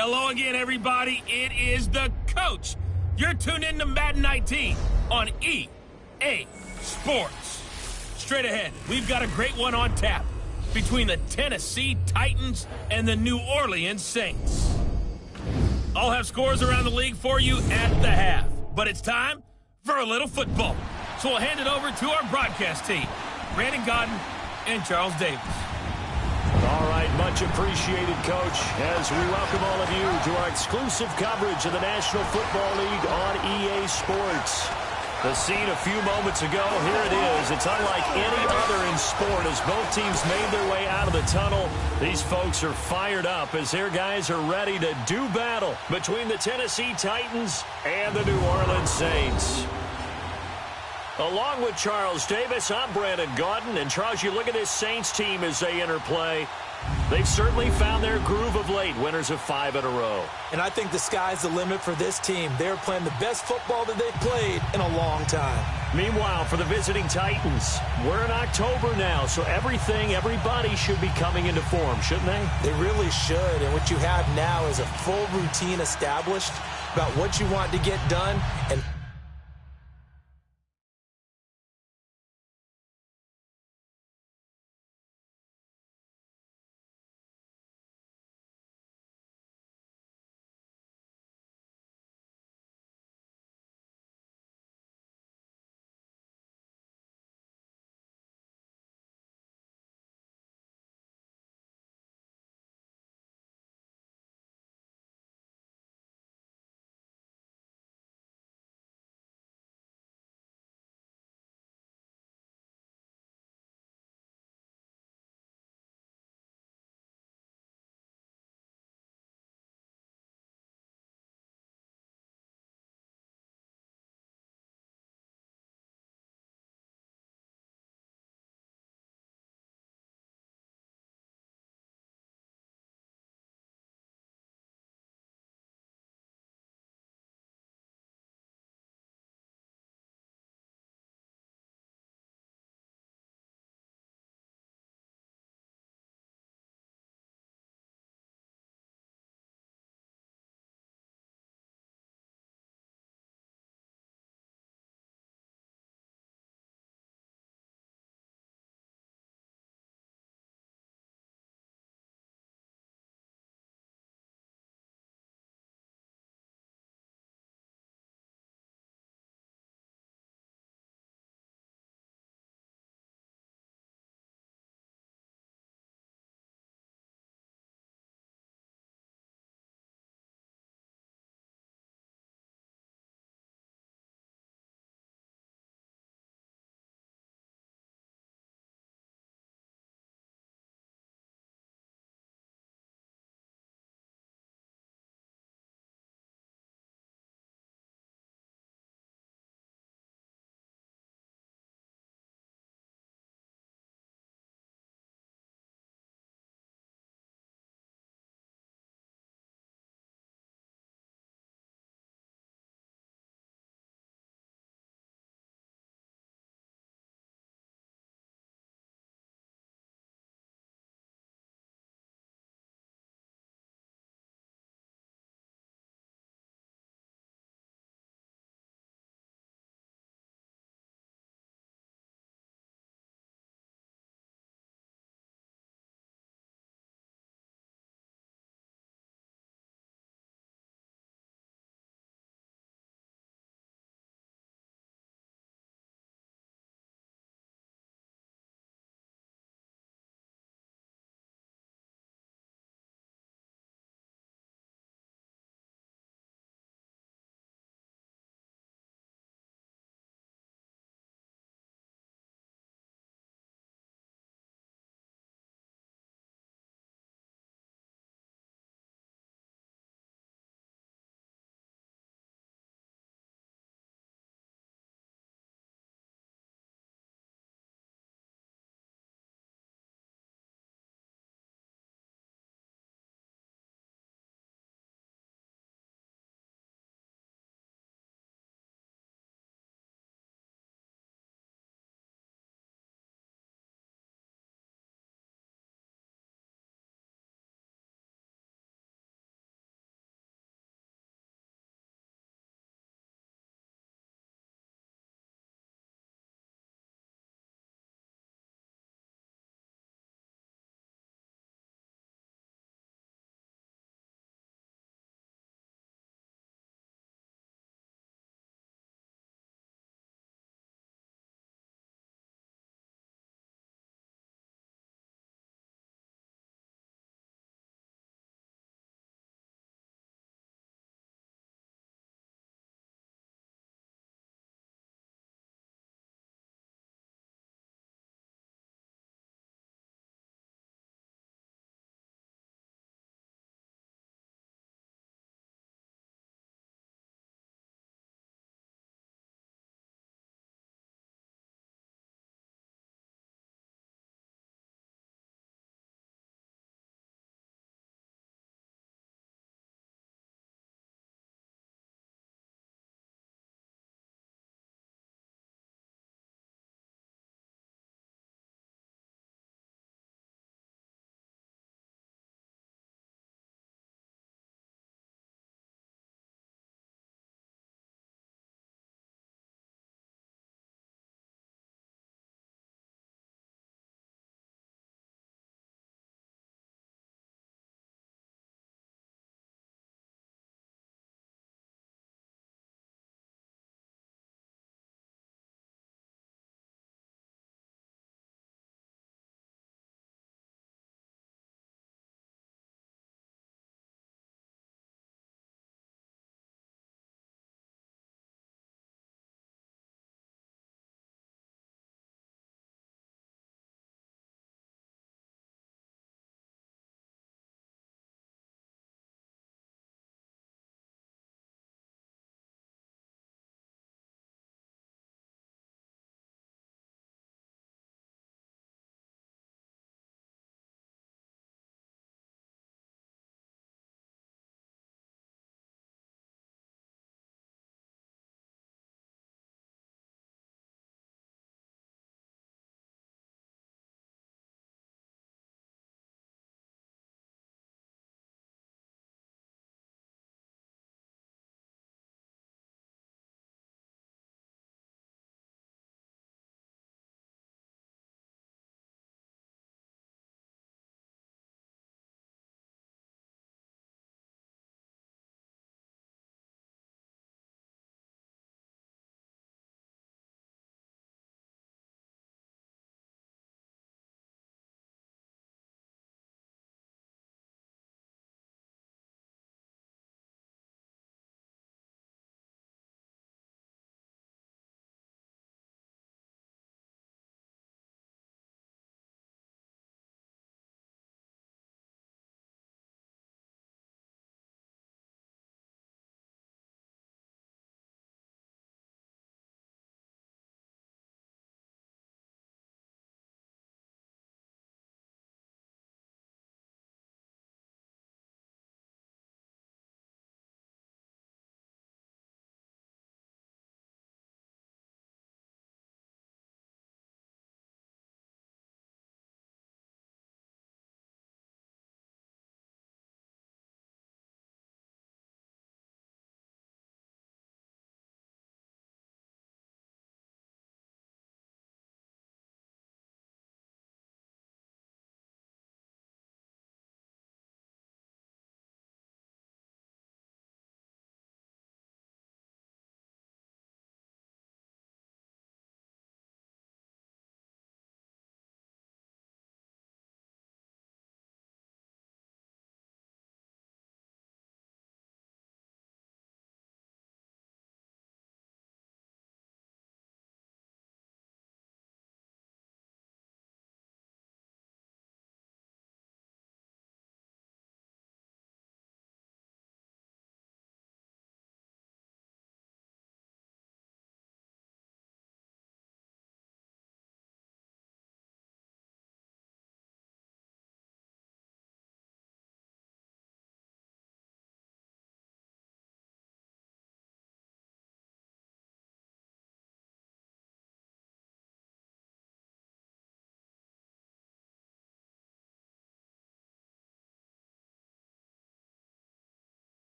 Hello again, everybody. It is the coach. You're tuned in to Madden 19 on EA Sports. Straight ahead, we've got a great one on tap between the Tennessee Titans and the New Orleans Saints. I'll have scores around the league for you at the half, but it's time for a little football. So we'll hand it over to our broadcast team, Brandon Godden and Charles Davis. All right, much appreciated, Coach, as we welcome all of you to our exclusive coverage of the National Football League on EA Sports. The scene a few moments ago, here it is. It's unlike any other in sport as both teams made their way out of the tunnel. These folks are fired up as their guys are ready to do battle between the Tennessee Titans and the New Orleans Saints. Along with Charles Davis, I'm Brandon Godden. And, Charles, you look at this Saints team as they enter play. They've certainly found their groove of late, winners of 5 in a row. And I think the sky's the limit for this team. They're playing the best football that they've played in a long time. Meanwhile, for the visiting Titans, we're in October now, so everybody should be coming into form, shouldn't they? They really should. And what you have now is a full routine established about what you want to get done and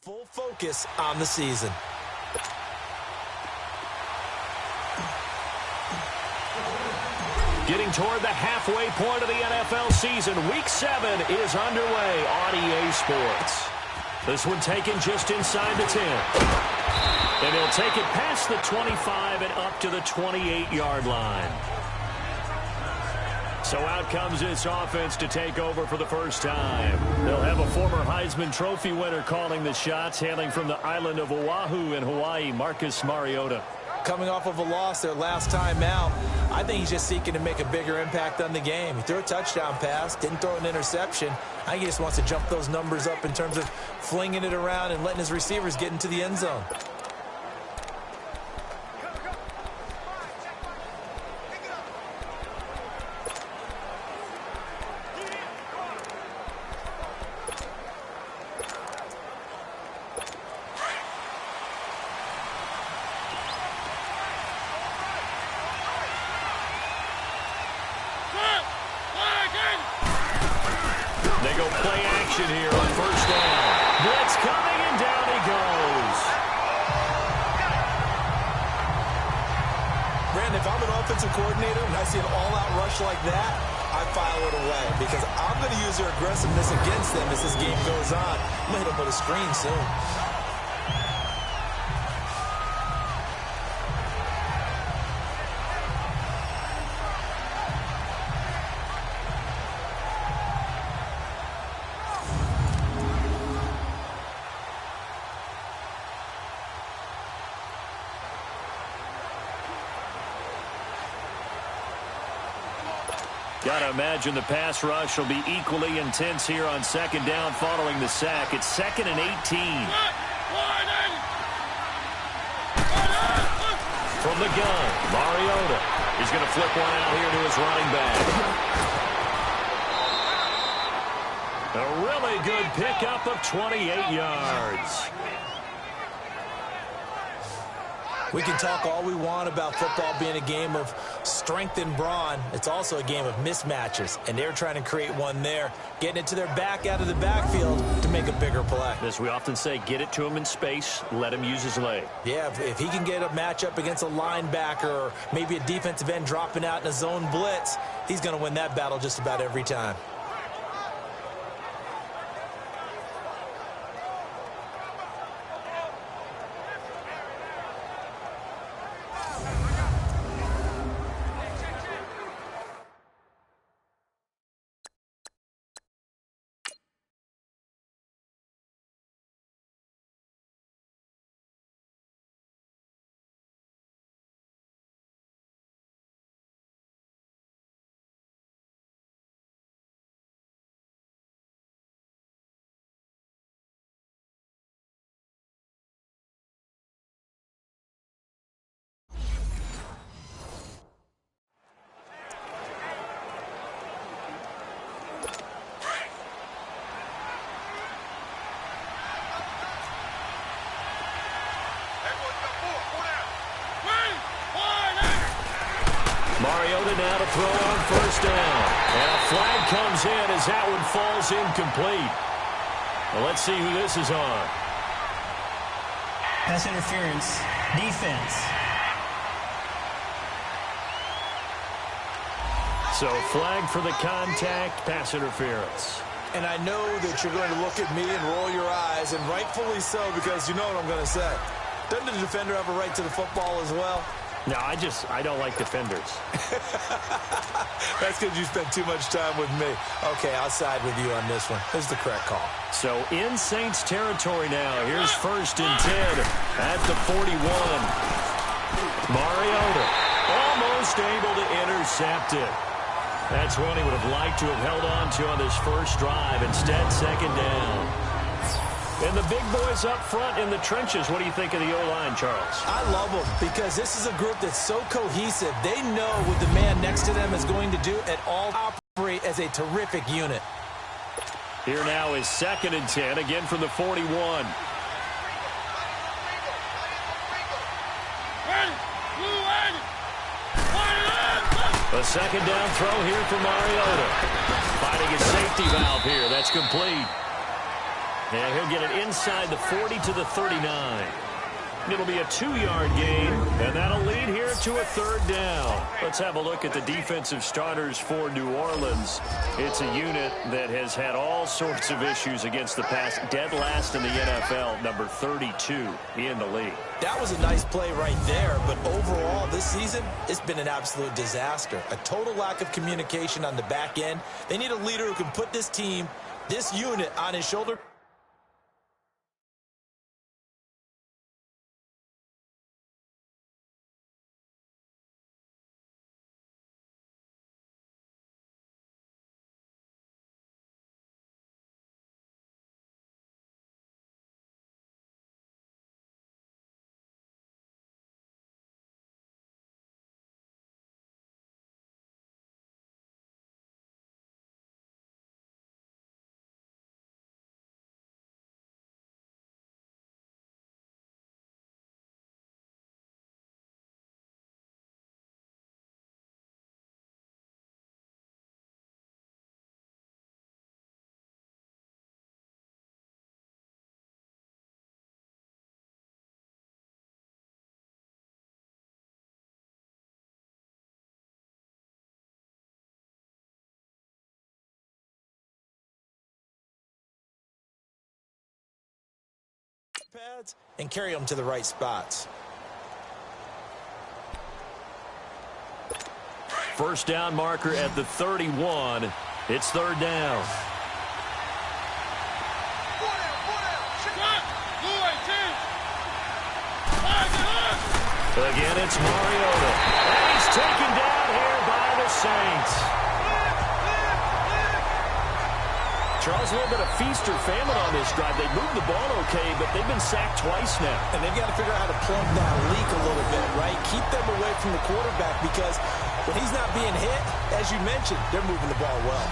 full focus on the season. Getting toward the halfway point of the NFL season, Week 7 is underway on EA Sports. This one taken just inside the 10. And he'll take it past the 25 and up to the 28-yard line. So out comes this offense to take over for the first time. They'll have a former Heisman Trophy winner calling the shots, hailing from the island of Oahu in Hawaii, Marcus Mariota. Coming off of a loss their last time out, I think he's just seeking to make a bigger impact on the game. He threw a touchdown pass, didn't throw an interception. I think he just wants to jump those numbers up in terms of flinging it around and letting his receivers get into the end zone. They go play action here on first down. Blitz coming, and down he goes. Brandon, if I'm an offensive coordinator and I see an all-out rush like that, I file it away because I'm going to use their aggressiveness against them as this game goes on. I'm going to hit them with a screen soon. Got to imagine the pass rush will be equally intense here on second down following the sack. It's 2nd and 18. From the gun, Mariota. He's going to flip one out here to his running back. A really good pickup of 28 yards. We can talk all we want about football being a game of strength and brawn. It's also a game of mismatches, and they're trying to create one there, getting it to their back out of the backfield to make a bigger play. As we often say, get it to him in space, let him use his leg. Yeah, if he can get a matchup against a linebacker or maybe a defensive end dropping out in a zone blitz, he's going to win that battle just about every time. Mariota now to throw on first down. And a flag comes in as that one falls incomplete. Well, let's see who this is on. Pass interference. Defense. So flag for the contact, pass interference. And I know that you're going to look at me and roll your eyes, and rightfully so, because you know what I'm going to say. Doesn't the defender have a right to the football as well? No, I don't like defenders. That's because you spent too much time with me. Okay, I'll side with you on this one. This is the correct call. So in Saints territory now. Here's 1st and 10 at the 41. Mariota almost able to intercept it. That's one he would have liked to have held on to on this first drive. Instead, 2nd down. And the big boys up front in the trenches. What do you think of the O-line, Charles? I love them because this is a group that's so cohesive. They know what the man next to them is going to do and all operate as a terrific unit. Here now is 2nd and 10, again from the 41. A 2nd down throw here for Mariota. Finding his safety valve here. That's complete. And he'll get it inside the 40 to the 39. It'll be a 2-yard gain, and that'll lead here to a 3rd down. Let's have a look at the defensive starters for New Orleans. It's a unit that has had all sorts of issues against the pass, dead last in the NFL, number 32 in the league. That was a nice play right there, but overall this season, it's been an absolute disaster. A total lack of communication on the back end. They need a leader who can put this team, this unit on his shoulder. Pads and carry them to the right spots. First down marker at the 31. It's 3rd down. Again, it's Mariota. And he's taken down here by the Saints. Charles, a little bit of feast or famine on this drive. They moved the ball okay, but they've been sacked twice now. And they've got to figure out how to plug that leak a little bit, right? Keep them away from the quarterback because when he's not being hit, as you mentioned, they're moving the ball well.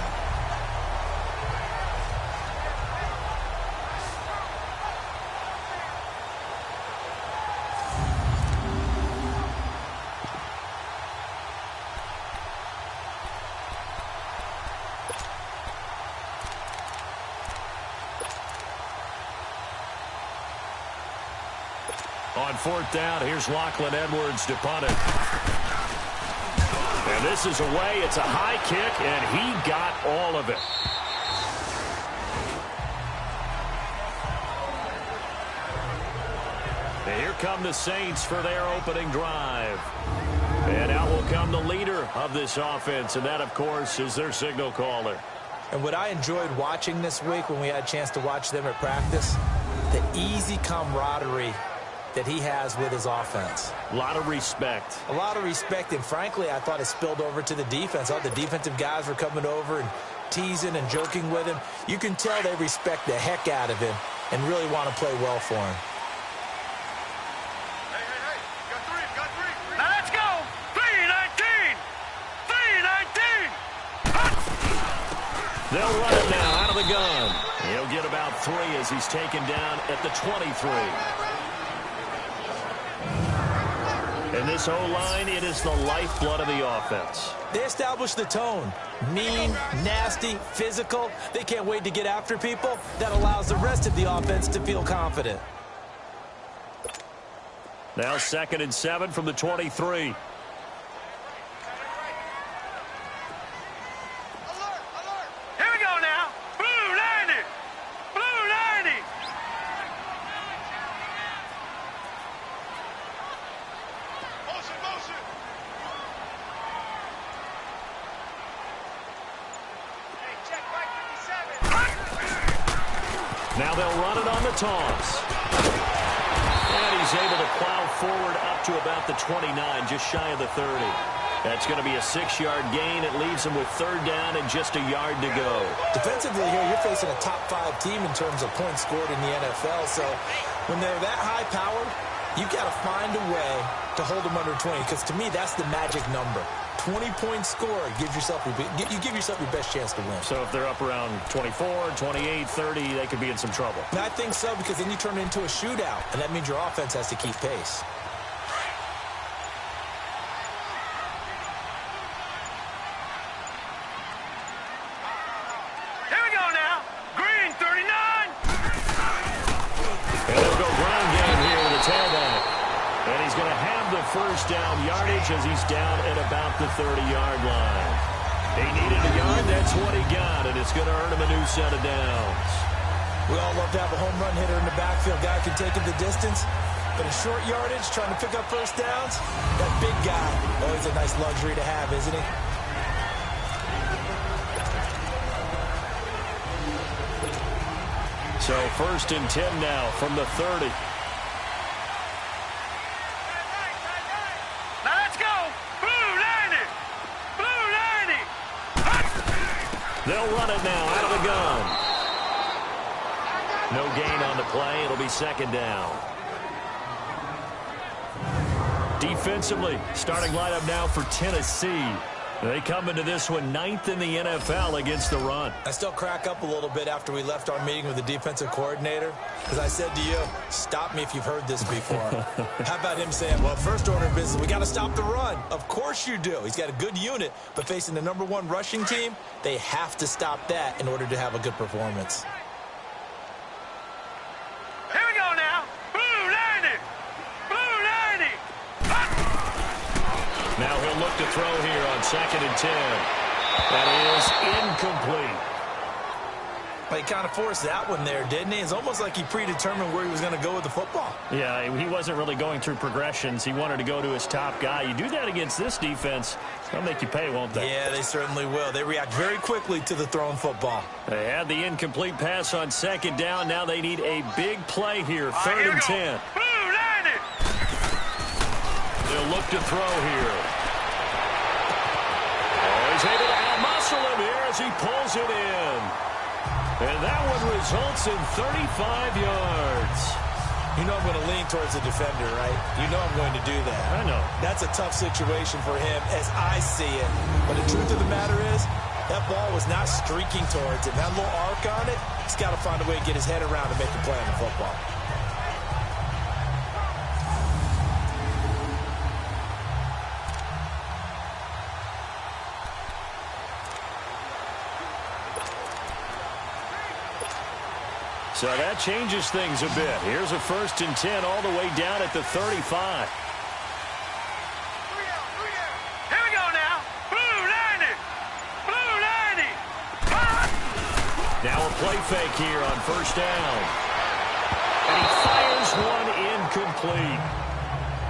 On 4th down, here's Lachlan Edwards to punt it. And this is away. It's a high kick, and he got all of it. And here come the Saints for their opening drive. And out will come the leader of this offense, and that, of course, is their signal caller. And what I enjoyed watching this week when we had a chance to watch them at practice, the easy camaraderie that he has with his offense. A lot of respect. A lot of respect, and frankly, I thought it spilled over to the defense. All the defensive guys were coming over and teasing and joking with him. You can tell they respect the heck out of him and really want to play well for him. Hey, got three. Now let's go. 3-19. 3-19. They'll run it now out of the gun. He'll get about 3 as he's taken down at the 23. And this O-line, it is the lifeblood of the offense. They establish the tone. Mean, nasty, physical. They can't wait to get after people. That allows the rest of the offense to feel confident. Now 2nd and 7 from the 23. Here we go now. Blue 90. Blue 90. Motion. Hey, check right 57. Now they'll run it on the toss. And he's able to plow forward up to about the 29, just shy of the 30. That's going to be a 6-yard gain. It leaves him with 3rd down and just a yard to go. Defensively here, you're facing a top 5 team in terms of points scored in the NFL. So when they're that high powered, you've got to find a way to hold them under 20. Because to me, that's the magic number. 20-point score gives yourself you give yourself your best chance to win. So if they're up around 24, 28, 30, they could be in some trouble. And I think so, because then you turn it into a shootout, and that means your offense has to keep pace. Here we go now. Green 39. down yardage as he's down at about the 30-yard line. He needed a yard. That's what he got, and it's going to earn him a new set of downs. We all love to have a home run hitter in the backfield. Guy can take it the distance. But in short yardage, trying to pick up first downs, that big guy, always a nice luxury to have, isn't he? So 1st and 10 now from the 30. Now let's go. Blue 90. Blue 90. They'll run it now out of the gun. No gain on the play. It'll be 2nd down. Defensively, starting lineup now for Tennessee. They come into this one 9th in the NFL against the run. I still crack up a little bit after we left our meeting with the defensive coordinator, because I said to you, stop me if you've heard this before. How about him saying, well, first order of business, we got to stop the run. Of course you do. He's got a good unit, but facing the #1 rushing team, they have to stop that in order to have a good performance. Here we go now. Blue 90. Blue 90. Now he'll look to throw here on 2nd and 10. That is incomplete. Well, he kind of forced that one there, didn't he? It's almost like he predetermined where he was going to go with the football. Yeah, he wasn't really going through progressions. He wanted to go to his top guy. You do that against this defense, they'll make you pay, won't they? Yeah, they certainly will. They react very quickly to the thrown football. They had the incomplete pass on 2nd down. Now they need a big play here, 3rd Here we and go. 10. Blue 90. They'll look to throw here. Oh, he's able to out-muscle him here as he pulls it in. And that one results in 35 yards. You know I'm going to lean towards the defender, right? You know I'm going to do that. I know. That's a tough situation for him as I see it. But the truth of the matter is, that ball was not streaking towards him. That little arc on it, he's got to find a way to get his head around and make a play on the football. So that changes things a bit. Here's a 1st and 10 all the way down at the 35. Here we go now. Blue 90. Blue 90. Now a play fake here on 1st down. And he fires one incomplete.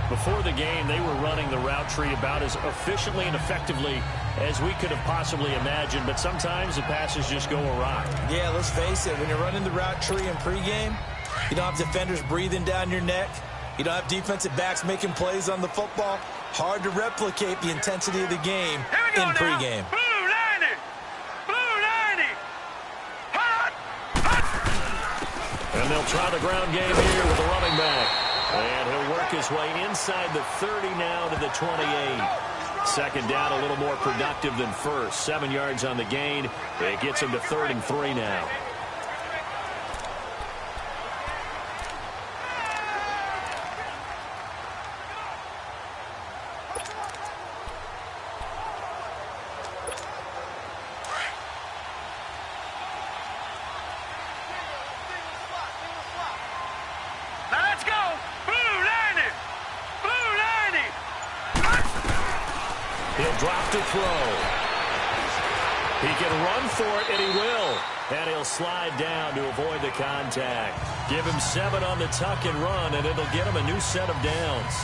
Before the game, they were running the route tree about as efficiently and effectively as we could have possibly imagined, but sometimes the passes just go awry. Yeah, let's face it. When you're running the route tree in pregame, you don't have defenders breathing down your neck. You don't have defensive backs making plays on the football. Hard to replicate the intensity of the game in pregame. Blue 90. Blue 90. And they'll try the ground game here with the running back. And he'll work his way inside the 30 now to the 28. 2nd down, a little more productive than 1st. 7 yards on the gain. It gets him to 3rd and 3 now. Now let's go. Blue 90. Blue 90. He'll drop to throw. He can run for it, and he will. And he'll slide down to avoid the contact. Give him 7 on the tuck and run, and it'll get him a new set of downs.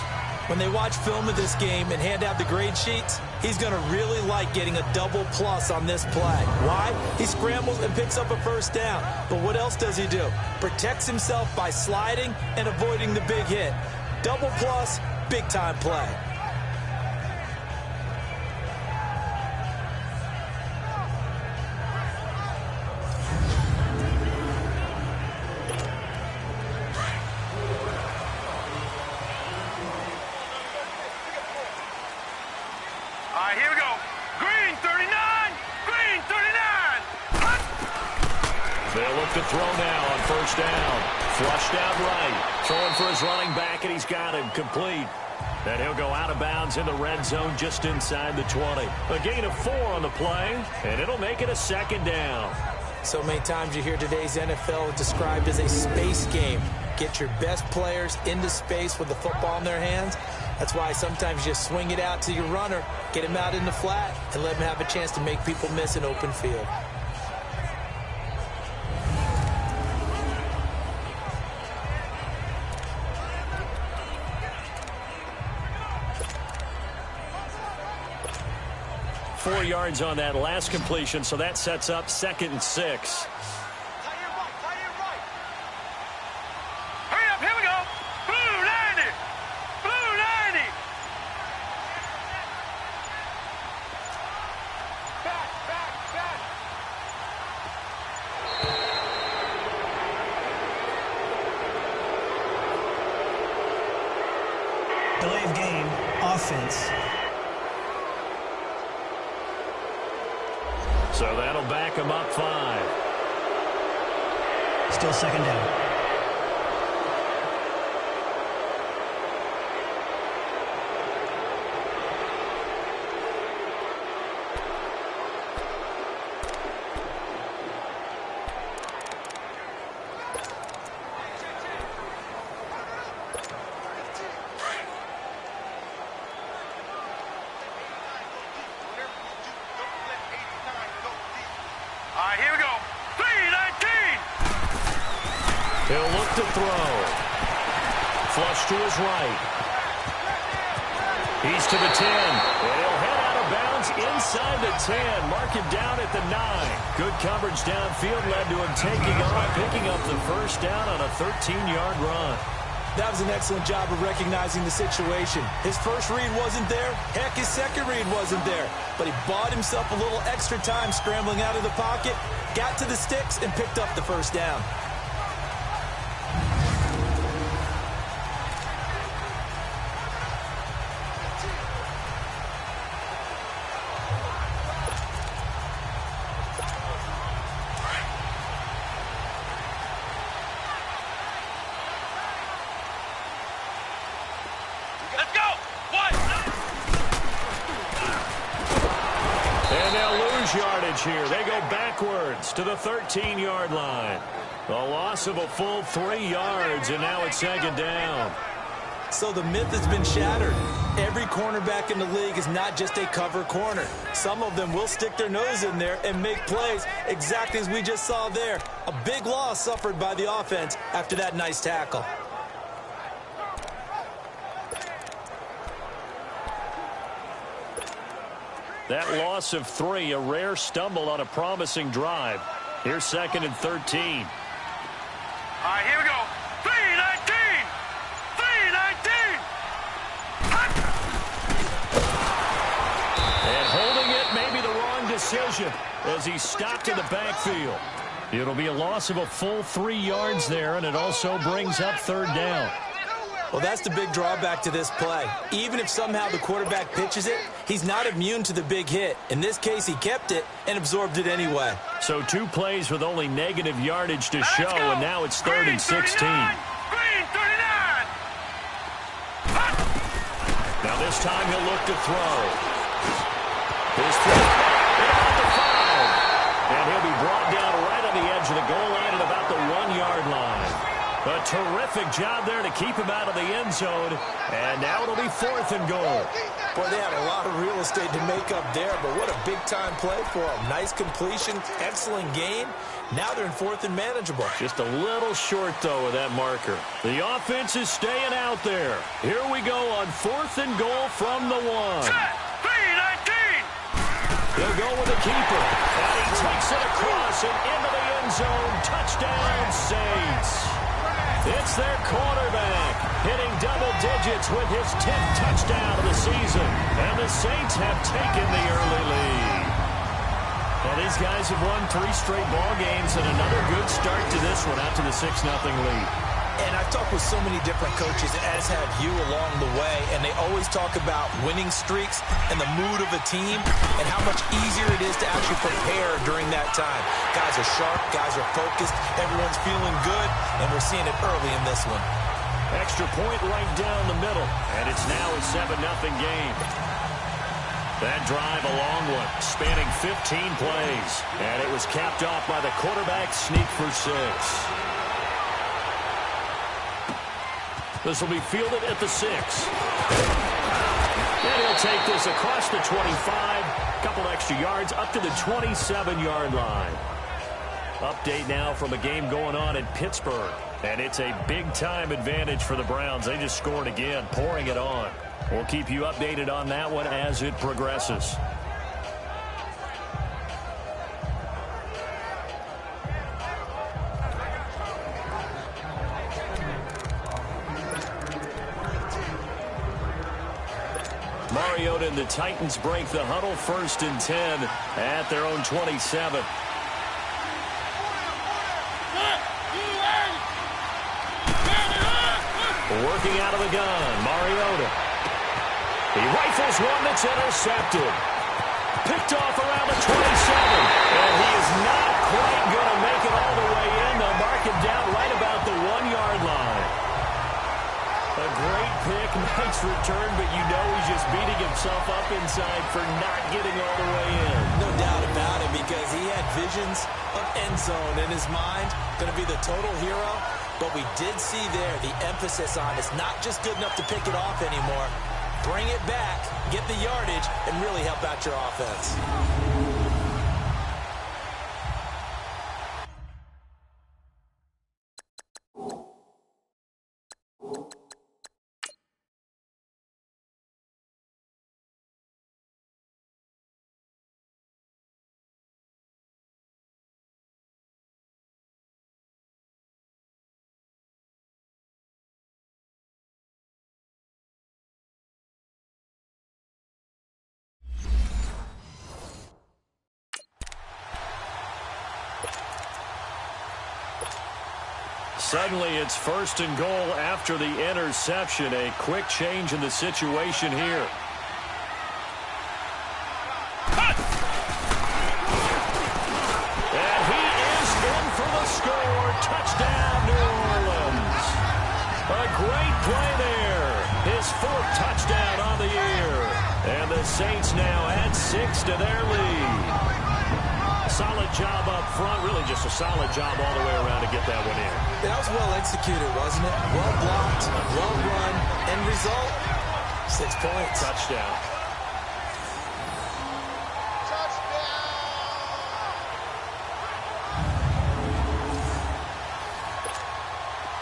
When they watch film of this game and hand out the grade sheets, he's going to really like getting a double plus on this play. Why? He scrambles and picks up a 1st down. But what else does he do? Protects himself by sliding and avoiding the big hit. Double plus, big-time play. All right, here we go. Green 39. Green 39. They'll look to throw now on 1st down. Flushed out right. Throwing for his running back, and he's got him complete. And he'll go out of bounds in the red zone just inside the 20. A gain of 4 on the play, and it'll make it a 2nd down. So many times you hear today's NFL described as a space game. get your best players into space with the football in their hands. That's why sometimes you just swing it out to your runner, get him out in the flat, and let him have a chance to make people miss an open field. Four yards on that last completion, so that sets up 2nd and 6. Hurry up, here we go. Blue 90. Blue 90. Back. Delay of game, offense. So that'll back him up 5. Still 2nd down. All right, here we go. 319. He'll look to throw. Flush to his right. He's to the 10. And he'll head out of bounds inside the 10. Mark him down at the 9. Good coverage downfield led to him taking off, picking up the first down on a 13-yard run. That was an excellent job of recognizing the situation. His first read wasn't there. Heck, his second read wasn't there. But he bought himself a little extra time scrambling out of the pocket, got to the sticks, and picked up the first down. Let's go. One. And they'll lose yardage here. They go backwards to the 13-yard line. A loss of a full 3 yards, and now it's 2nd down. So the myth has been shattered. Every cornerback in the league is not just a cover corner. Some of them will stick their nose in there and make plays exactly as we just saw there. A big loss suffered by the offense after that nice tackle. That loss of 3, a rare stumble on a promising drive. Here's 2nd and 13. All right, here we go. 319. 319. And holding it may be the wrong decision as he's stopped in the backfield. It'll be a loss of a full 3 yards there, and it also brings up 3rd down. Well, that's the big drawback to this play. Even if somehow the quarterback pitches it, he's not immune to the big hit. In this case, he kept it and absorbed it anyway. So 2 plays with only negative yardage to show, and now it's 3rd and 16. Green 39. Now this time he'll look to throw. His throw at the 5. And he'll be brought down right on the edge of the goal line at about the 1-yard line. A terrific job there to keep him out of the end zone. And now it'll be 4th and goal. Boy, they had a lot of real estate to make up there, but what a big-time play for them. Nice completion, excellent gain. Now they're in 4th and manageable. Just a little short, though, of that marker. The offense is staying out there. Here we go on 4th and goal from the 1. Set. 319. He'll go with the keeper. And he takes it across and into the end zone. Touchdown, Saints. It's their quarterback hitting double digits with his 10th touchdown of the season. And the Saints have taken the early lead. Well, these guys have won 3 straight ball games and another good start to this one out to the 6-0 lead. And I've talked with so many different coaches, as have you along the way, and they always talk about winning streaks and the mood of a team and how much easier it is to actually prepare during that time. Guys are sharp, guys are focused, everyone's feeling good, and we're seeing it early in this one. Extra point right down the middle, and it's now a 7-0 game. That drive a long one, spanning 15 plays, and it was capped off by the quarterback sneak for 6. This will be fielded at the 6. And he'll take this across the 25. Couple extra yards up to the 27-yard line. Update now from a game going on in Pittsburgh. And it's a big-time advantage for the Browns. They just scored again, pouring it on. We'll keep you updated on that one as it progresses. Mariota and the Titans break the huddle, 1st and 10 at their own 27. Working out of the gun, Mariota. He rifles one that's intercepted. Picked off around the 27. And he is not quite going to make it all the way in. They'll mark him down right about the 1-yard line. A great pick, nice return, but you know he's just beating himself up inside for not getting all the way in. No doubt about it, because he had visions of end zone in his mind. Going to be the total hero. But we did see there the emphasis on it's not just good enough to pick it off anymore. Bring it back, get the yardage, and really help out your offense. Suddenly, it's 1st and goal after the interception. A quick change in the situation here. And he is in for the score. Touchdown, New Orleans. A great play there. His 4th touchdown on the year. And the Saints now add 6 to their lead. Solid job up front, really just a solid job all the way around to get that one in. That was well executed, wasn't it? Well blocked, well run, end result, 6 points. Touchdown.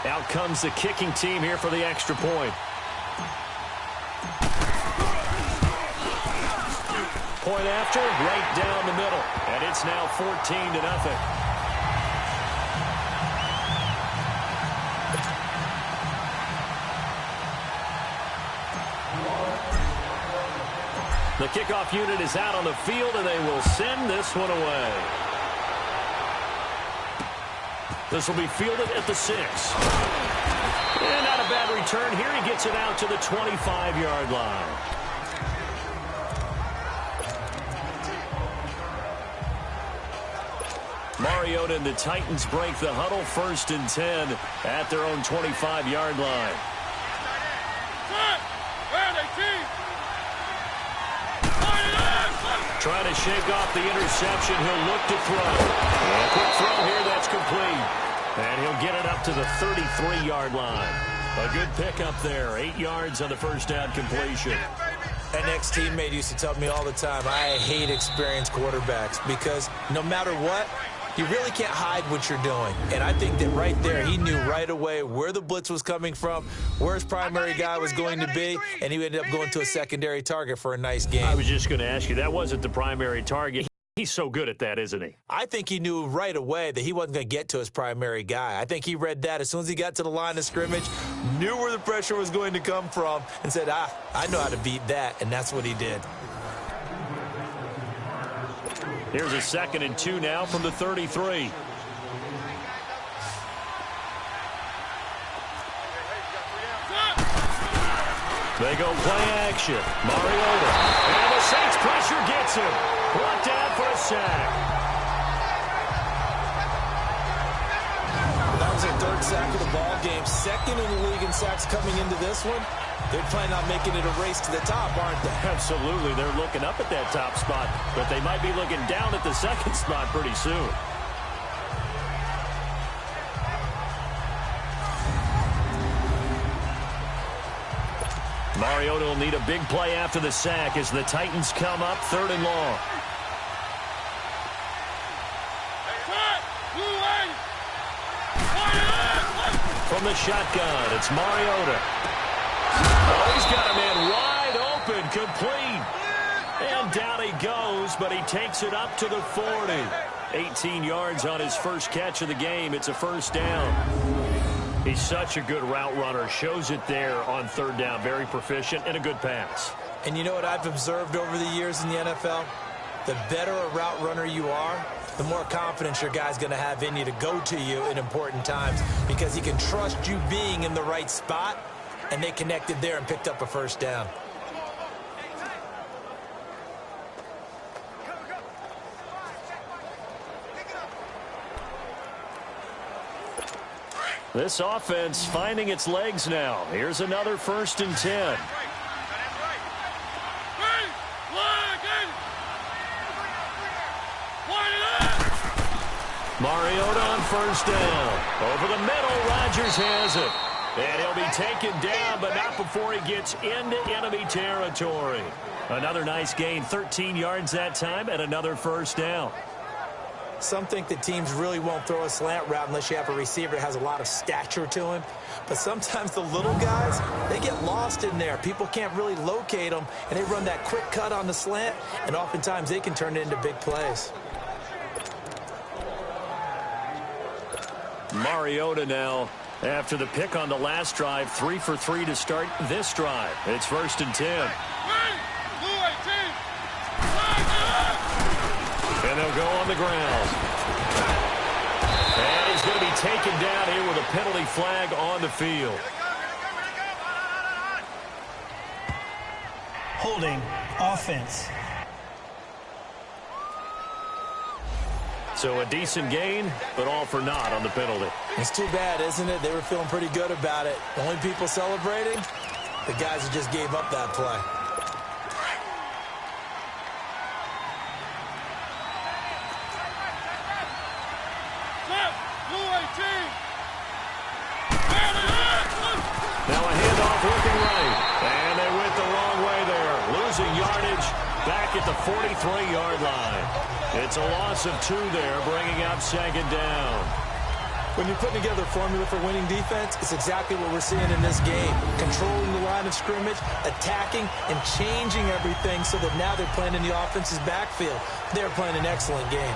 Out comes the kicking team here for the extra point. Point after, right down the middle. And it's now 14-0. The kickoff unit is out on the field, and they will send this one away. This will be fielded at the 6. And not a bad return here. He gets it out to the 25-yard line. Mariota and the Titans break the huddle, 1st and 10 at their own 25-yard line. Trying to shake off the interception. He'll look to throw. And a quick throw here, that's complete. And he'll get it up to the 33-yard line. A good pickup there. 8 yards on the first down completion. An ex-teammate used to tell me all the time, I hate experienced quarterbacks because no matter what, you really can't hide what you're doing. And I think that right there, he knew right away where the blitz was coming from, where his primary guy was going to be, and he ended up going to a secondary target for a nice game. I was just going to ask you, that wasn't the primary target. He's so good at that, isn't he? I think he knew right away that he wasn't going to get to his primary guy. I think he read that as soon as he got to the line of scrimmage, knew where the pressure was going to come from, and said, I know how to beat that, and that's what he did. Here's a 2nd and 2 now from the 33. They go play action. Mariota. And the Saints pressure gets him. Brought down for a sack. That was their 3rd sack of the ball game. 2nd in the league in sacks coming into this one. They're planning on making it a race to the top, aren't they? Absolutely. They're looking up at that top spot, but they might be looking down at the 2nd spot pretty soon. Mariota will need a big play after the sack as the Titans come up 3rd and long. From the shotgun, it's Mariota. Oh, he's got a man wide open, complete. And down he goes, but he takes it up to the 40. 18 yards on his first catch of the game. It's a 1st down. He's such a good route runner. Shows it there on 3rd down. Very proficient and a good pass. And you know what I've observed over the years in the NFL? The better a route runner you are, the more confidence your guy's going to have in you to go to you in important times because he can trust you being in the right spot, and they connected there and picked up a 1st down. This offense finding its legs now. Here's another 1st and 10. Mariota on 1st down. Over the middle, Rodgers has it. And he'll be taken down, but not before he gets into enemy territory. Another nice gain, 13 yards that time, and another 1st down. Some think that teams really won't throw a slant route unless you have a receiver that has a lot of stature to him. But sometimes the little guys, they get lost in there. People can't really locate them, and they run that quick cut on the slant, and oftentimes they can turn it into big plays. Mariota now, after the pick on the last drive, 3 for 3 to start this drive. It's 1st and 10. And they'll go on the ground. And he's going to be taken down here with a penalty flag on the field. Holding offense. So a decent gain, but all for naught on the penalty. It's too bad, isn't it? They were feeling pretty good about it. The only people celebrating, the guys who just gave up that play. Now a handoff looking right. And they went the wrong way there. Losing yardage back at the 43-yard line. It's a loss of 2 there, bringing up 2nd down. When you're putting together a formula for winning defense, it's exactly what we're seeing in this game. Controlling the line of scrimmage, attacking, and changing everything so that now they're playing in the offense's backfield. They're playing an excellent game.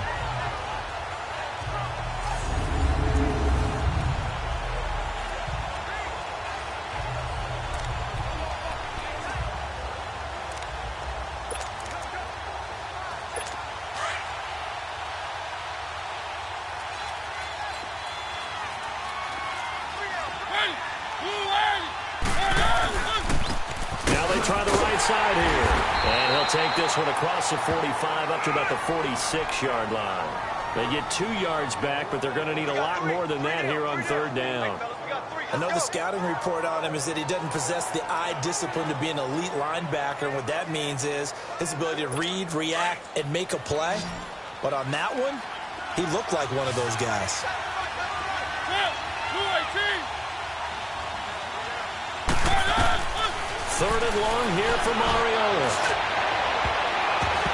Try the right side here. And he'll take this one across the 45 up to about the 46-yard line. They get 2 yards back, but they're going to need a lot more than that here on 3rd down. I know the scouting report on him is that he doesn't possess the eye discipline to be an elite linebacker. And what that means is his ability to read, react, and make a play. But on that one, he looked like one of those guys. 3rd and long here for Mariota.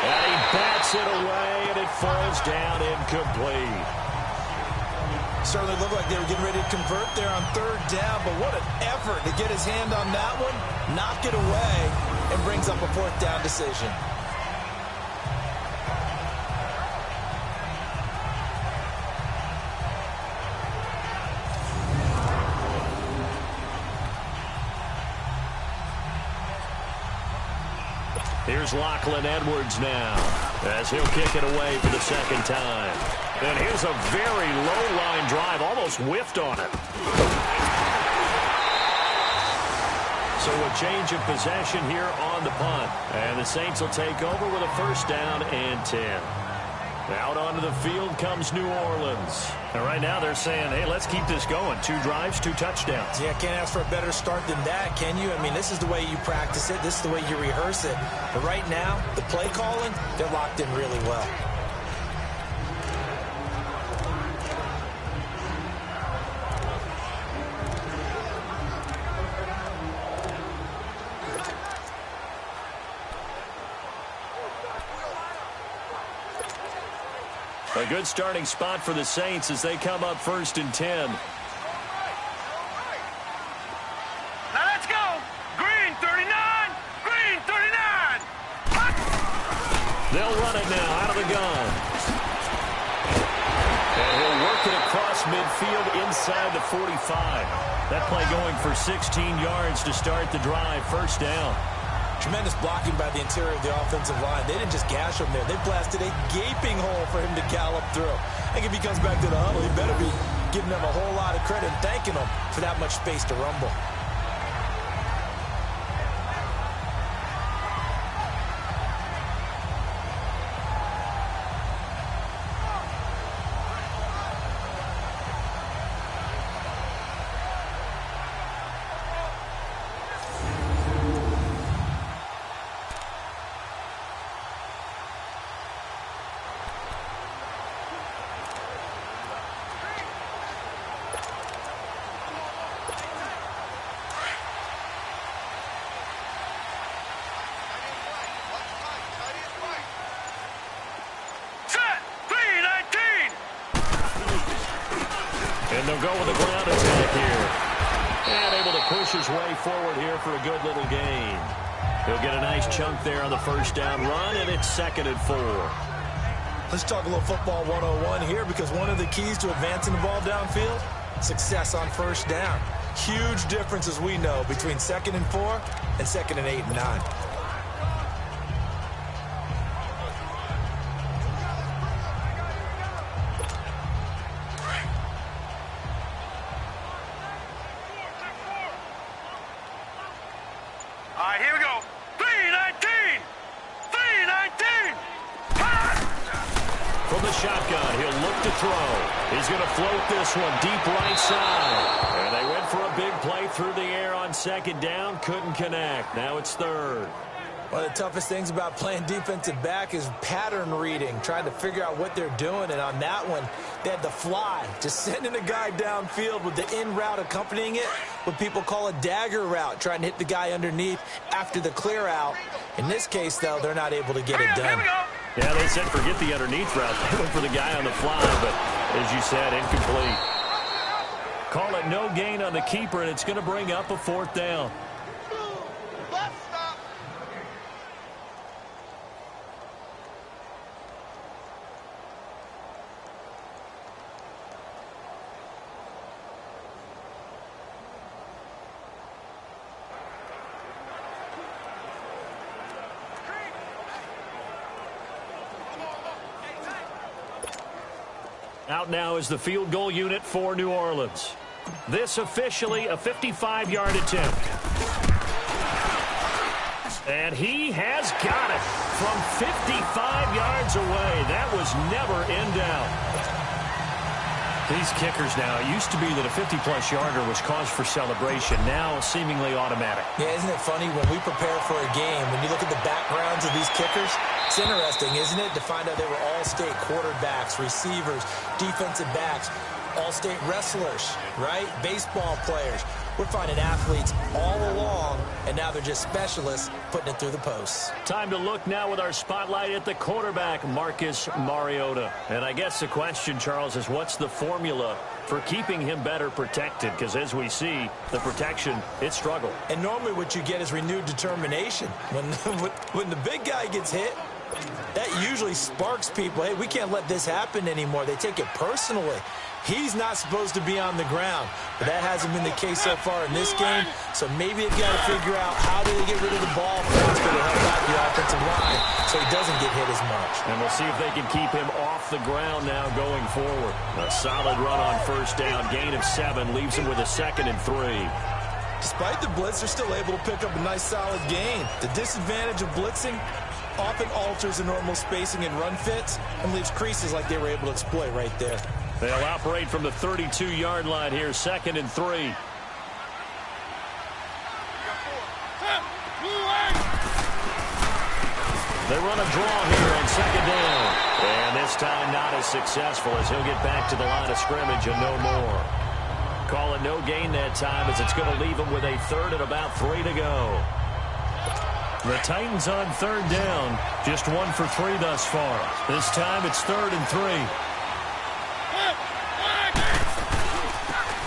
And he bats it away, and it falls down incomplete. Certainly looked like they were getting ready to convert there on 3rd down, but what an effort to get his hand on that one, knock it away, and brings up a 4th down decision. Here's Lachlan Edwards now as he'll kick it away for the 2nd time. And here's a very low-line drive, almost whiffed on it. So a change of possession here on the punt. And the Saints will take over with a 1st down and 10. Out onto the field comes New Orleans. And right now they're saying, hey, let's keep this going. 2 drives, 2 touchdowns. Yeah, can't ask for a better start than that, can you? I mean, this is the way you practice it. This is the way you rehearse it. But right now, the play calling, they're locked in really well. A good starting spot for the Saints as they come up 1st and 10. Now let's go. Green 39. Green 39. Hot. They'll run it now out of the gun. And he'll work it across midfield inside the 45. That play going for 16 yards to start the drive. 1st down. Tremendous blocking by the interior of the offensive line. They didn't just gash him there. They blasted a gaping hole for him to gallop through. I think if he comes back to the huddle, he better be giving them a whole lot of credit and thanking them for that much space to rumble. And they'll go with a ground attack here. And able to push his way forward here for a good little gain. He'll get a nice chunk there on the 1st down run, and it's 2nd and 4. Let's talk a little football 101 here, because one of the keys to advancing the ball downfield, success on 1st down. Huge difference, as we know, between 2nd and 4 and 2nd and 8 and 9. All right, here we go. 319. 319. From the shotgun, he'll look to throw. He's going to float this one deep right side. And they went for a big play through the air on 2nd down. Couldn't connect. Now it's 3rd. One of the toughest things about playing defensive back is pattern reading, trying to figure out what they're doing. And on that one, they had the fly, just sending a guy downfield with the in route accompanying it, what people call a dagger route, trying to hit the guy underneath after the clear out. In this case, though, they're not able to get it done. Yeah, they said forget the underneath route. They went for the guy on the fly, but as you said, incomplete. Call it no gain on the keeper, and it's going to bring up a 4th down. Out now is the field goal unit for New Orleans. This officially a 55-yard attempt. And he has got it from 55 yards away. That was never in doubt. These kickers now, it used to be that a 50-plus yarder was cause for celebration. Now seemingly automatic. Yeah, isn't it funny when we prepare for a game, when you look at the backgrounds of these kickers, it's interesting, isn't it, to find out they were all-state quarterbacks, receivers, defensive backs, all-state wrestlers, right? Baseball players. We're finding athletes all along, and now they're just specialists putting it through the posts. Time to look now with our spotlight at the quarterback, Marcus Mariota. And I guess the question, Charles, is what's the formula for keeping him better protected? Because as we see, the protection, it struggled. And normally what you get is renewed determination. When the big guy gets hit, that usually sparks people. Hey, we can't let this happen anymore. They take it personally. He's not supposed to be on the ground, but that hasn't been the case so far in this game. So maybe they've got to figure out how do they get rid of the ball faster to help out the offensive line so he doesn't get hit as much. And we'll see if they can keep him off the ground now going forward. A solid run on 1st down. Gain of 7 leaves him with a 2nd and 3. Despite the blitz, they're still able to pick up a nice solid gain. The disadvantage of blitzing often alters the normal spacing and run fits and leaves creases like they were able to exploit right there. They'll operate from the 32-yard line here, 2nd and 3. They run a draw here on 2nd down. And this time not as successful as he'll get back to the line of scrimmage and no more. Call it no gain that time as it's going to leave him with a 3rd and about 3 to go. The Titans on 3rd down. Just 1 for 3 thus far. This time it's 3rd and 3.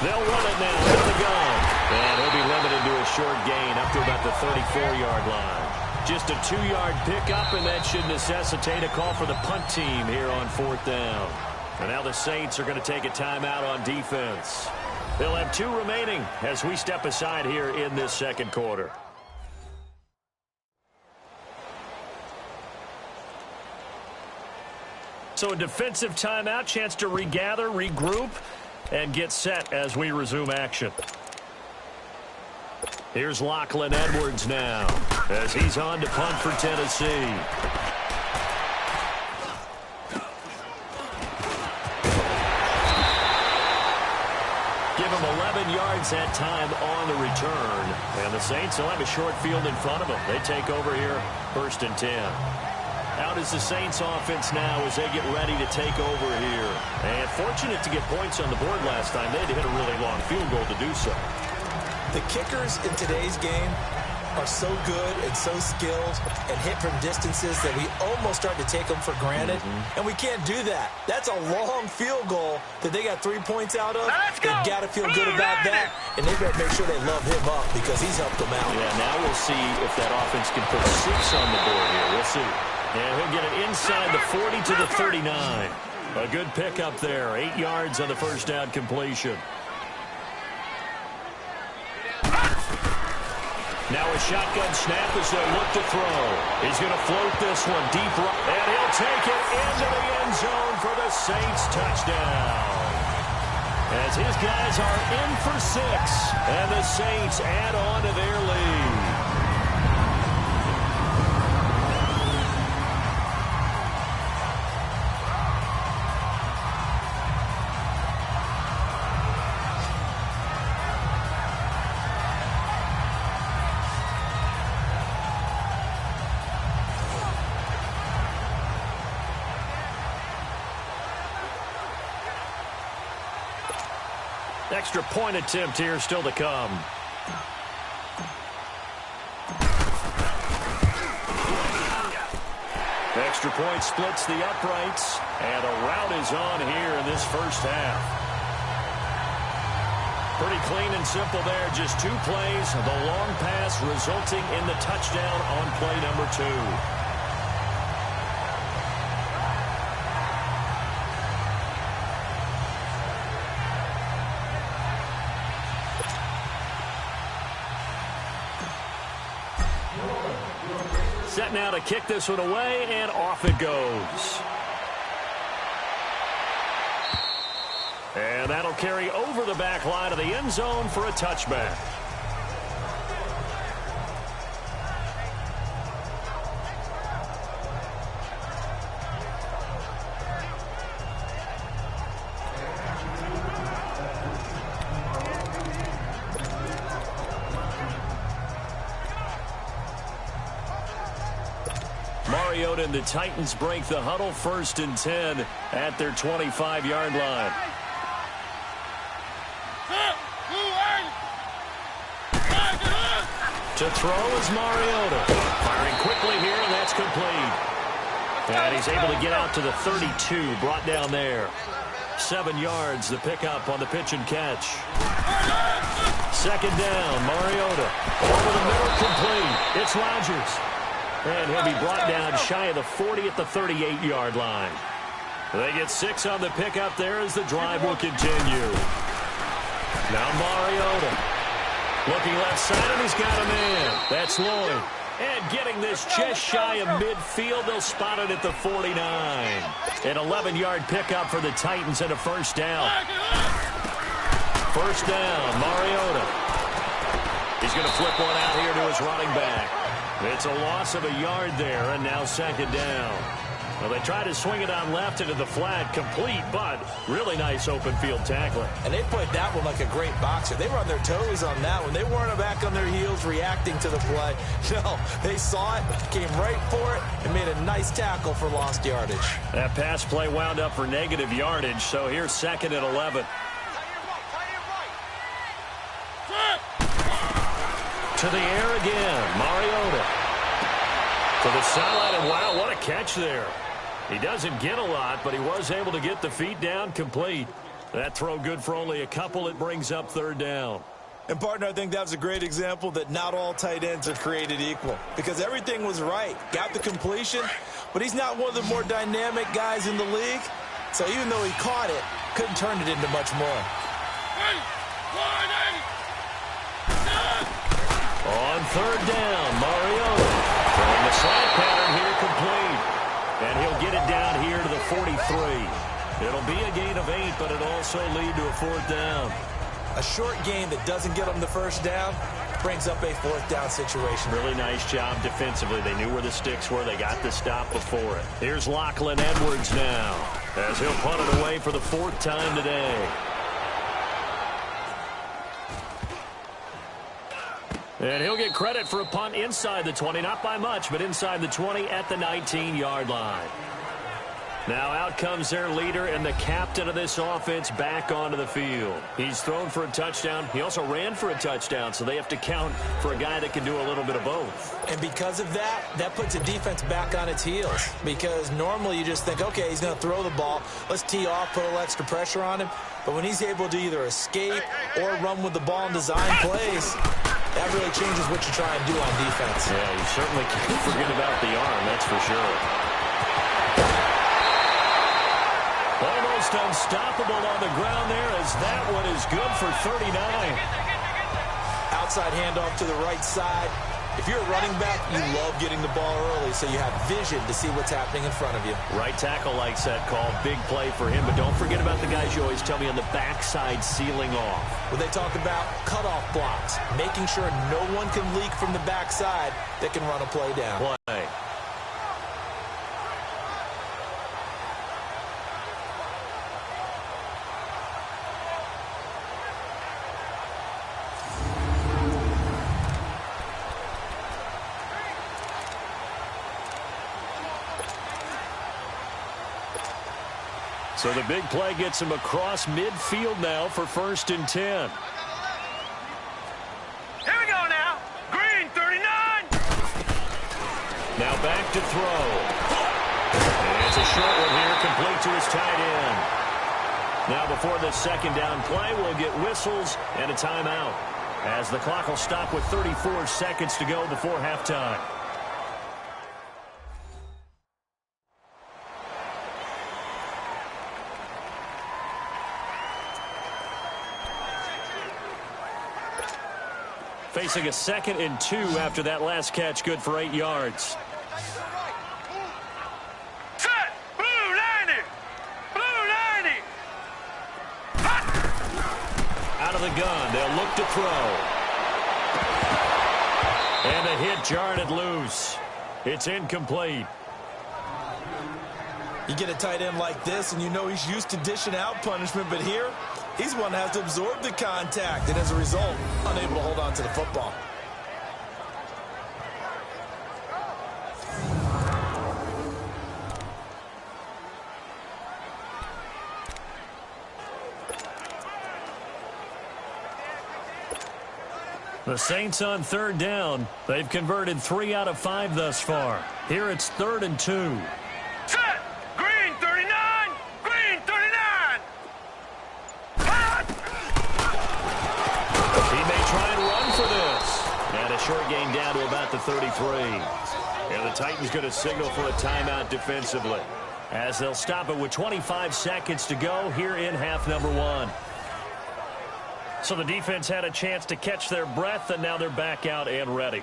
They'll run it now into the gun. And he'll be limited to a short gain up to about the 34-yard line. Just a 2-yard pickup, and that should necessitate a call for the punt team here on 4th down. And now the Saints are going to take a timeout on defense. They'll have 2 remaining as we step aside here in this second quarter. So a defensive timeout, chance to regather, regroup, and get set as we resume action. Here's Lachlan Edwards now as he's on to punt for Tennessee. Give him 11 yards that time on the return. And the Saints will have a short field in front of them. They take over here, 1st and 10. Out is the Saints offense now as they get ready to take over here. And fortunate to get points on the board last time. They had to hit a really long field goal to do so. The kickers in today's game are so good and so skilled and hit from distances that we almost start to take them for granted. And we can't do that. That's a long field goal that they got 3 points out of. They've got to feel good about that. And they've got to make sure they love him up because he's helped them out. Yeah, now we'll see if that offense can put 6 on the board here. We'll see. And he'll get it inside the 40 to the 39. A good pickup there. 8 yards on the first down completion. Now a shotgun snap as they look to throw. He's going to float this one deep right. And he'll take it into the end zone for the Saints touchdown. As his guys are in for 6. And the Saints add on to their lead. Extra point attempt here still to come. Extra point splits the uprights, and a route is on here in this first half. Pretty clean and simple there. Just 2 plays. The long pass resulting in the touchdown on play number 2. Set now to kick this one away, and off it goes. And that'll carry over the back line of the end zone for a touchback. Mariota and the Titans break the huddle, 1st and 10 at their 25-yard line. To throw is Mariota. Firing quickly here, and that's complete. And he's able to get out to the 32, brought down there. 7 yards, the pickup on the pitch and catch. 2nd down, Mariota. Over the middle, complete. It's Rodgers. And he'll be brought down shy of the 40 at the 38-yard line. They get 6 on the pickup there as the drive will continue. Now Mariota. Looking left side, and he's got a man. That's Lloyd. And getting this just shy of midfield, they'll spot it at the 49. An 11-yard pickup for the Titans and a 1st down. 1st down, Mariota. He's going to flip one out here to his running back. It's a loss of a yard there, and now 2nd down. Well, they try to swing it on left into the flat, complete, but really nice open field tackling. And they played that one like a great boxer. They were on their toes on that one. They weren't back on their heels reacting to the play. No, they saw it, came right for it, and made a nice tackle for lost yardage. That pass play wound up for negative yardage, so here's 2nd and 11. To the air again, Mariota. To the sideline, and wow, what a catch there. He doesn't get a lot, but he was able to get the feet down complete. That throw good for only a couple. It brings up third down. And, partner, I think that was a great example that not all tight ends are created equal, because everything was right. Got the completion, but he's not one of the more dynamic guys in the league. So even though he caught it, couldn't turn it into much more. On third down, Mariota throwing the slant pattern here complete. And he'll get it down here to the 43. It'll be a gain of 8, but it'll also lead to a fourth down. A short game that doesn't get them the first down brings up a fourth down situation. Really nice job defensively. They knew where the sticks were. They got the stop before it. Here's Lachlan Edwards now, as he'll punt it away for the fourth time today. And he'll get credit for a punt inside the 20, not by much, but inside the 20 at the 19-yard line. Now out comes their leader and the captain of this offense back onto the field. He's thrown for a touchdown. He also ran for a touchdown, so they have to count for a guy that can do a little bit of both. And because of that, that puts a defense back on its heels. Because normally you just think, okay, he's going to throw the ball. Let's tee off, put a little extra pressure on him. But when he's able to either escape or run with the ball and design plays, that really changes what you try and do on defense. Yeah, you certainly can't forget about the arm, that's for sure. Almost unstoppable on the ground there, as that one is good for 39. Outside handoff to the right side. If you're a running back, you love getting the ball early so you have vision to see what's happening in front of you. Right tackle likes that call. Big play for him, but don't forget about the guys you always tell me on the backside sealing off. Well, they talk about cutoff blocks, making sure no one can leak from the backside that can run a play down. Play. So the big play gets him across midfield now for 1st and 10. Here we go now. Green, 39. Now back to throw. And it's a short one here, complete to his tight end. Now before the second down play, we'll get whistles and a timeout, as the clock will stop with 34 seconds to go before halftime. Facing a 2nd and 2 after that last catch, good for 8 yards. Set. Blue 90. Blue 90. Hot. Out of the gun, they'll look to throw. And a hit jarred it loose. It's incomplete. You get a tight end like this, and you know he's used to dishing out punishment, but here, he's one that has to absorb the contact, and as a result, unable to hold on to the football. The Saints on third down. They've converted 3 out of 5 thus far. Here it's 3rd and 2. Set. Green, 39. Green, 39. Hot. He may try and run for this. And a short gain down to about the 33. And the Titans going to signal for a timeout defensively, as they'll stop it with 25 seconds to go here in half number 1. So the defense had a chance to catch their breath, and now they're back out and ready.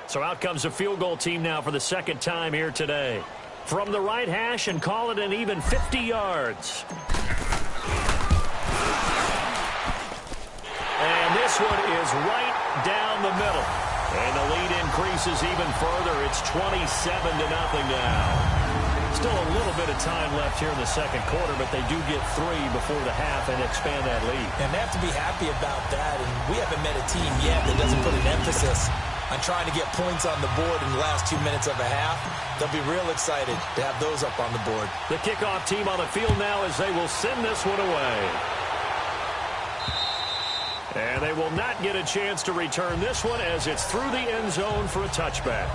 So out comes a field goal team now for the 2nd time here today. From the right hash, and call it an even 50 yards. And this one is right down the middle. And the lead increases even further. It's 27-0 now. Still a little bit of time left here in the second quarter, but they do get 3 before the half and expand that lead. And they have to be happy about that, and we haven't met a team yet that doesn't put an emphasis on trying to get points on the board in the last 2 minutes of a half. They'll be real excited to have those up on the board. The kickoff team on the field now as they will send this one away. And they will not get a chance to return this one as it's through the end zone for a touchback.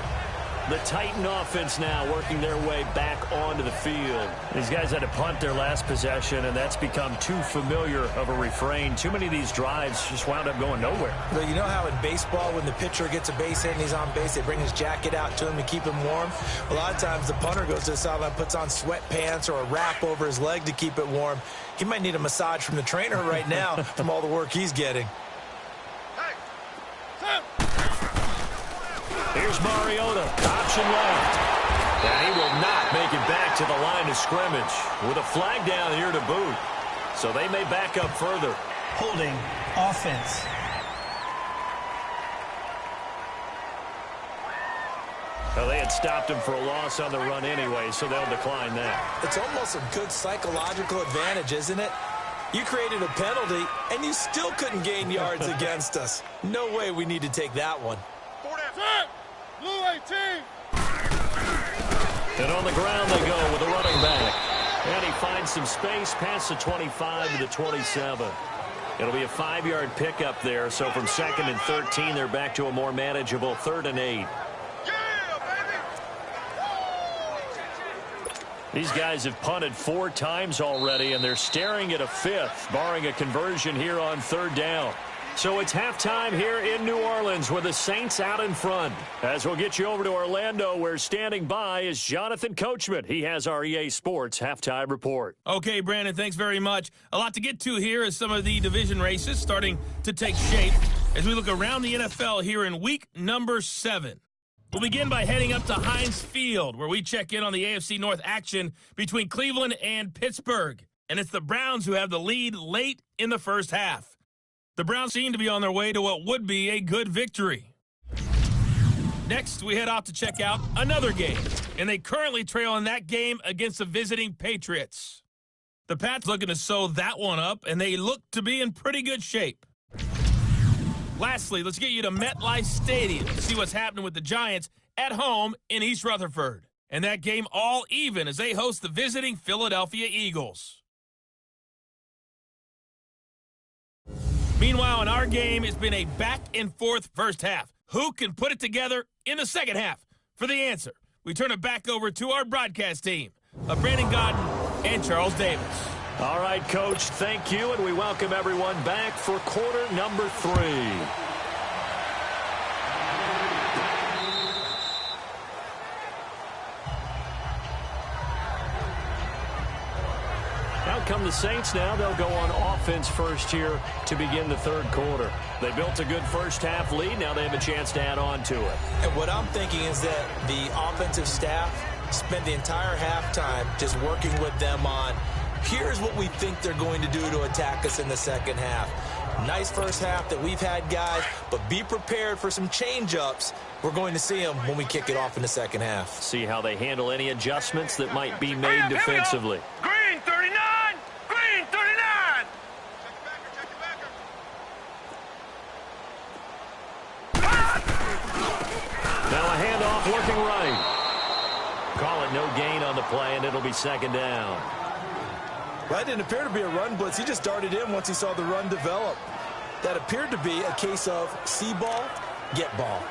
The Titan offense now working their way back onto the field. These guys had to punt their last possession, and that's become too familiar of a refrain. Too many of these drives just wound up going nowhere. But you know how in baseball, when the pitcher gets a base hit and he's on base, they bring his jacket out to him to keep him warm? A lot of times the punter goes to the sideline, puts on sweatpants or a wrap over his leg to keep it warm. He might need a massage from the trainer right now from all the work he's getting. Here's Mariota, option left. And he will not make it back to the line of scrimmage with a flag down here to boot. So they may back up further. Holding offense. Well, they had stopped him for a loss on the run anyway, so they'll decline that. It's almost a good psychological advantage, isn't it? You created a penalty, and you still couldn't gain yards against us. No way we need to take that one. Blue 18. And on the ground they go with the running back. And he finds some space past the 25 to the 27. It'll be a 5-yard pickup there. So from 2nd and 13, they're back to a more manageable 3rd and 8. These guys have punted 4 times already, and they're staring at a 5th, barring a conversion here on 3rd down. So it's halftime here in New Orleans with the Saints out in front. As we'll get you over to Orlando, where standing by is Jonathan Coachman. He has our EA Sports halftime report. Okay, Brandon, thanks very much. A lot to get to here as some of the division races starting to take shape as we look around the NFL here in week number 7. We'll begin by heading up to Heinz Field, where we check in on the AFC North action between Cleveland and Pittsburgh. And it's the Browns who have the lead late in the first half. The Browns seem to be on their way to what would be a good victory. Next, we head out to check out another game, and they currently trail in that game against the visiting Patriots. The Pats looking to sew that one up, and they look to be in pretty good shape. Lastly, let's get you to MetLife Stadium to see what's happening with the Giants at home in East Rutherford. And that game all even as they host the visiting Philadelphia Eagles. Meanwhile, in our game, it's been a back-and-forth first half. Who can put it together in the second half? For the answer, we turn it back over to our broadcast team of Brandon Godden and Charles Davis. All right, Coach, thank you, and we welcome everyone back for quarter number 3. Out come the Saints now. They'll go on offense first here to begin the 3rd quarter. They built a good first half lead. Now they have a chance to add on to it. And what I'm thinking is that the offensive staff spent the entire halftime just working with them on, here's what we think they're going to do to attack us in the second half. Nice first half that we've had, guys, but be prepared for some change-ups. We're going to see them when we kick it off in the second half. See how they handle any adjustments that might be made defensively. Green 39. Green 39. Now a handoff looking right. Call it no gain on the play, and it'll be 2nd down. Well, that didn't appear to be a run blitz. He just darted in once he saw the run develop. That appeared to be a case of see ball, get ball.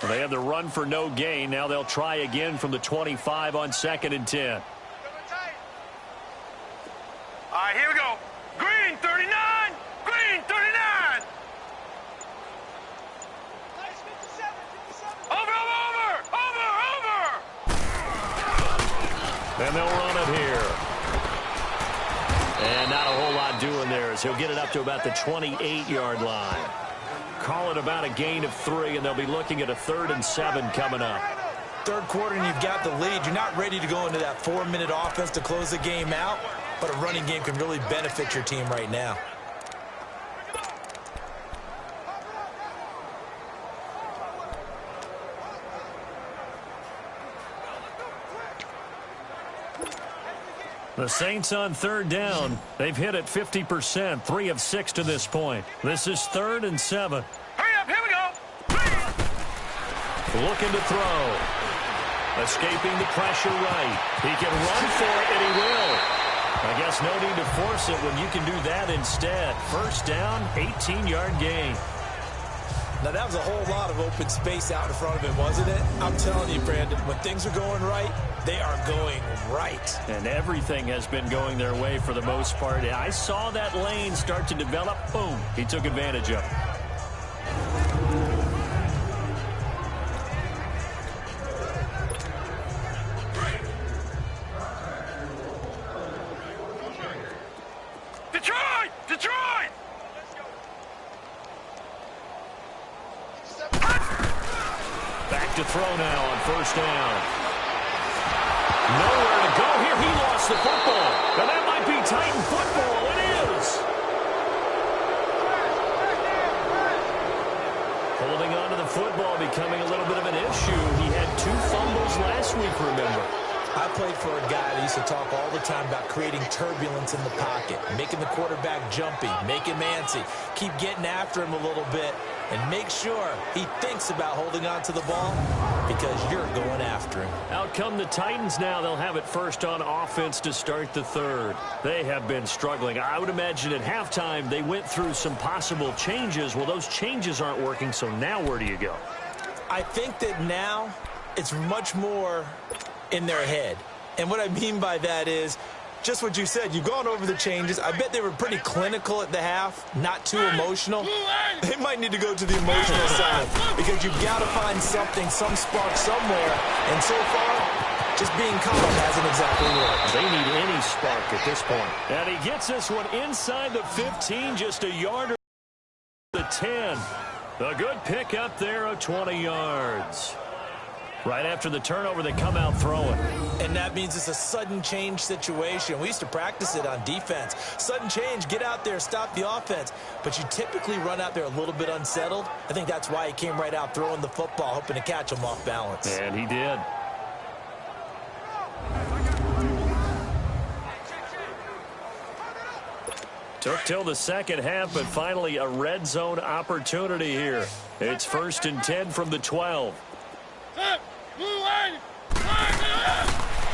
They have the run for no gain. Now they'll try again from the 25 on 2nd and 10. All right, here we go. Green 39. Green 39. Over. And they'll run it here. And not a whole lot doing there as he'll get it up to about the 28-yard line. Call it about a gain of 3, and they'll be looking at a 3rd and 7 coming up. 3rd quarter and you've got the lead. You're not ready to go into that 4-minute offense to close the game out, but a running game can really benefit your team right now. The Saints on third down. They've hit it 50%, 3 of 6 to this point. This is 3rd and 7. Hurry up, here we go. Looking to throw. Escaping the pressure right. He can run for it, and he will. I guess no need to force it when you can do that instead. First down, 18-yard gain. Now, that was a whole lot of open space out in front of him, wasn't it? I'm telling you, Brandon, when things are going right, they are going right. And everything has been going their way for the most part. I saw that lane start to develop. Boom. He took advantage of it. Detroit! Detroit! Back to throw now on first down. Nowhere to go here. He lost the football. Now that might be Titan football. It is. Holding on to the football becoming a little bit of an issue. He had 2 fumbles last week, remember. I played for a guy that used to talk all the time about creating turbulence in the pocket, making the quarterback jumpy, make him antsy, keep getting after him a little bit, and make sure he thinks about holding on to the ball because you're going after him. Out come the Titans now. They'll have it first on offense to start the 3rd. They have been struggling. I would imagine at halftime they went through some possible changes. Well, those changes aren't working, so now where do you go? I think that now it's much more in their head. And what I mean by that is just what you said. You've gone over the changes. I bet they were pretty clinical at the half, not too emotional. They might need to go to the emotional side because you've got to find something, some spark somewhere. And so far, just being calm hasn't exactly worked. They need any spark at this point. And he gets this one inside the 15, just a yard or the 10. A good pick up there of 20 yards. Right after the turnover, they come out throwing. And that means it's a sudden change situation. We used to practice it on defense. Sudden change, get out there, stop the offense. But you typically run out there a little bit unsettled. I think that's why he came right out throwing the football, hoping to catch him off balance. And he did. Took till the second half, but finally a red zone opportunity here. It's 1st and 10 from the 12.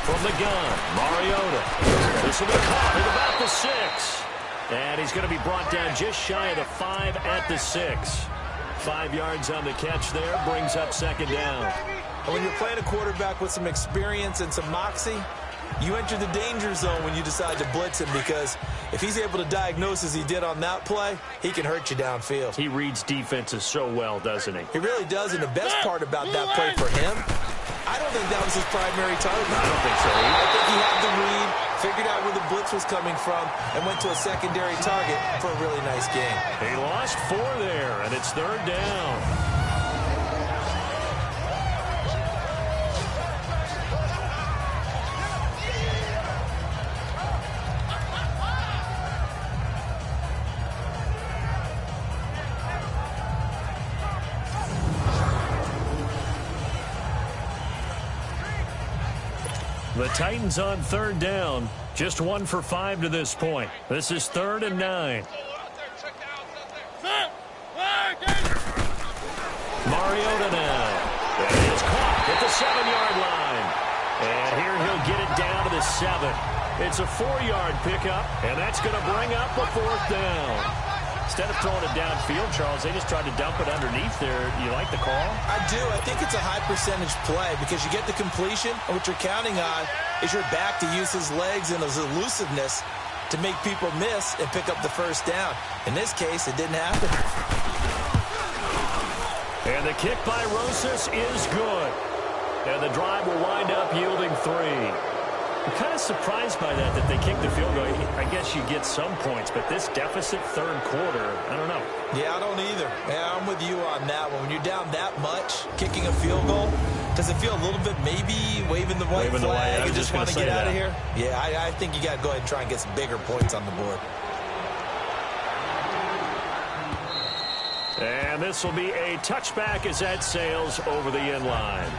From the gun, Mariota. This will be caught at about the 6. And he's going to be brought down just shy of the 5 at the 6. 5 yards on the catch there, brings up second down. And when you're playing a quarterback with some experience and some moxie, you enter the danger zone when you decide to blitz him because if he's able to diagnose as he did on that play, he can hurt you downfield. He reads defenses so well, doesn't he? He really does, and the best part about that play for him, I don't think that was his primary target. I don't think so either. I think he had the read, figured out where the blitz was coming from, and went to a secondary target for a really nice game. He lost 4 there, and it's 3rd down. The Titans on 3rd down. Just 1 for 5 to this point. This is 3rd and 9. Mariota now. And it's caught at the 7-yard line. And here he'll get it down to the 7. It's a 4-yard pickup, and that's going to bring up a 4th down. Instead of throwing it downfield, Charles, they just tried to dump it underneath there. You like the call? I do. I think it's a high percentage play because you get the completion, and what you're counting on is your back to use his legs and his elusiveness to make people miss and pick up the first down. In this case, it didn't happen. And the kick by Rosas is good. And the drive will wind up yielding 3. I'm kind of surprised by that they kicked the field goal. I guess you get some points, but this deficit 3rd quarter, I don't know. Yeah, I don't either. Yeah, I'm with you on that one. When you're down that much, kicking a field goal, does it feel a little bit maybe waving the white flag and just want to get out of here? Yeah, I think you got to go ahead and try and get some bigger points on the board. And this will be a touchback as that sails over the end line.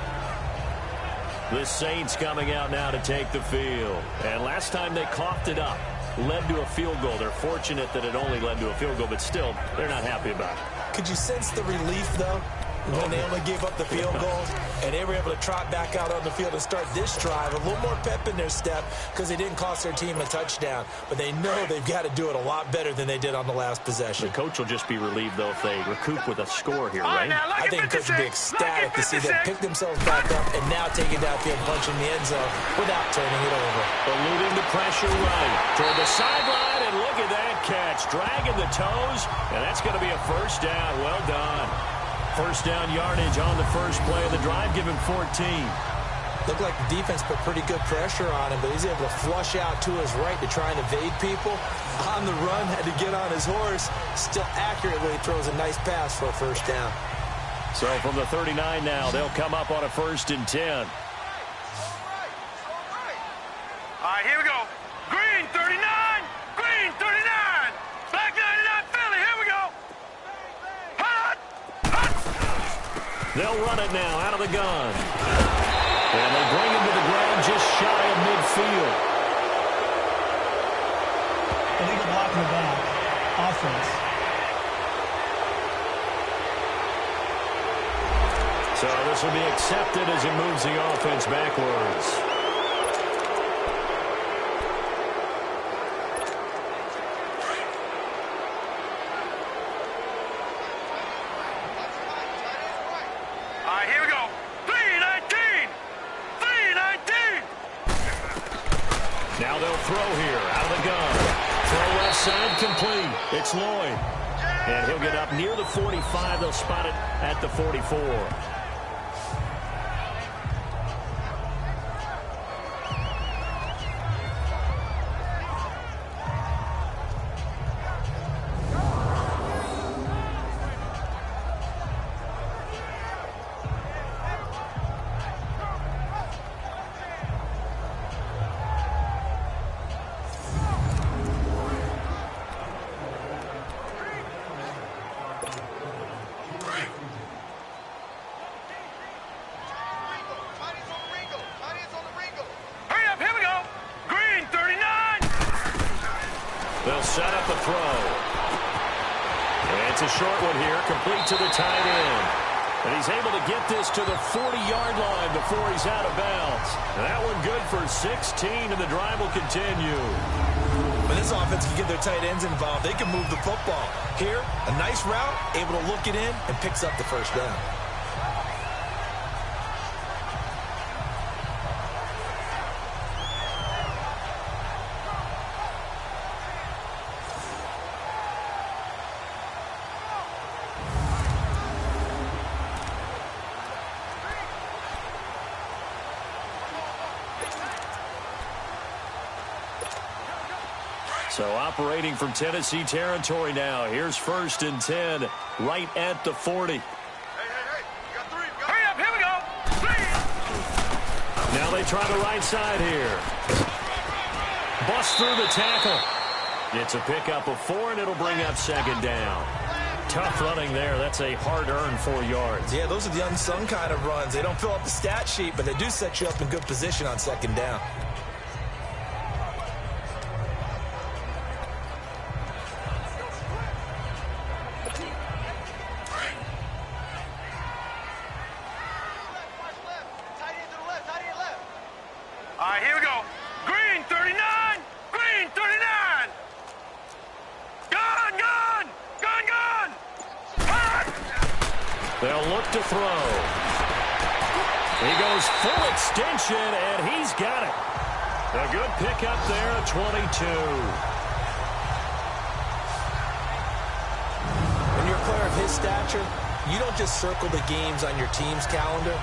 The Saints coming out now to take the field. And last time they coughed it up, led to a field goal. They're fortunate that it only led to a field goal, but still, they're not happy about it. Could you sense the relief, though, when they only gave up the field goal and they were able to trot back out on the field and start this drive? A little more pep in their step because they didn't cost their team a touchdown. But they know they've got to do it a lot better than they did on the last possession. The coach will just be relieved, though, if they recoup with a score here, right? I think the coach will be ecstatic to see them pick themselves back up and now take it downfield, punch in the end zone without turning it over. Eluding the pressure right toward the sideline, and look at that catch. Dragging the toes, and that's going to be a first down. Well done. First down yardage on the first play of the drive, give him 14. Looked like the defense put pretty good pressure on him, but he's able to flush out to his right to try and evade people. On the run, had to get on his horse. Still accurately throws a nice pass for a first down. So from the 39 now, they'll come up on a 1st and 10. All right, here we go. Green 39, green 39. Black 99 Philly, here we go. Hot, hot. They'll run it now out of the gun. And they bring him to the ground just shy of midfield. Illegal block in the back. Offense. So this will be accepted as it moves the offense backwards. All right, here we go. 319, 319. Now they'll throw here out of the gun. Throw left side complete. It's Lloyd. And he'll get up near the 45. They'll spot it at the 44. They'll set up the throw. And it's a short one here, complete to the tight end. And he's able to get this to the 40-yard line before he's out of bounds. And that one good for 16, and the drive will continue. When this offense can get their tight ends involved, they can move the football. Here, a nice route, able to look it in, and picks up the first down. So operating from Tennessee territory now. Here's 1st and 10, right at the 40. Hey, you got 3. Hurry up, here we go. 3. Now they try the right side here. Bust through the tackle. It's a pickup of 4, and it'll bring up 2nd down. Tough running there. That's a hard-earned 4 yards. Yeah, those are the unsung kind of runs. They don't fill up the stat sheet, but they do set you up in good position on 2nd down. All right, here we go. Green 39, green 39. Gun, gun, gun, gun. Hot. They'll look to throw. He goes full extension, and he's got it. A good pickup there at 22. When you're a player of his stature, you don't just circle the games on your team's calendar.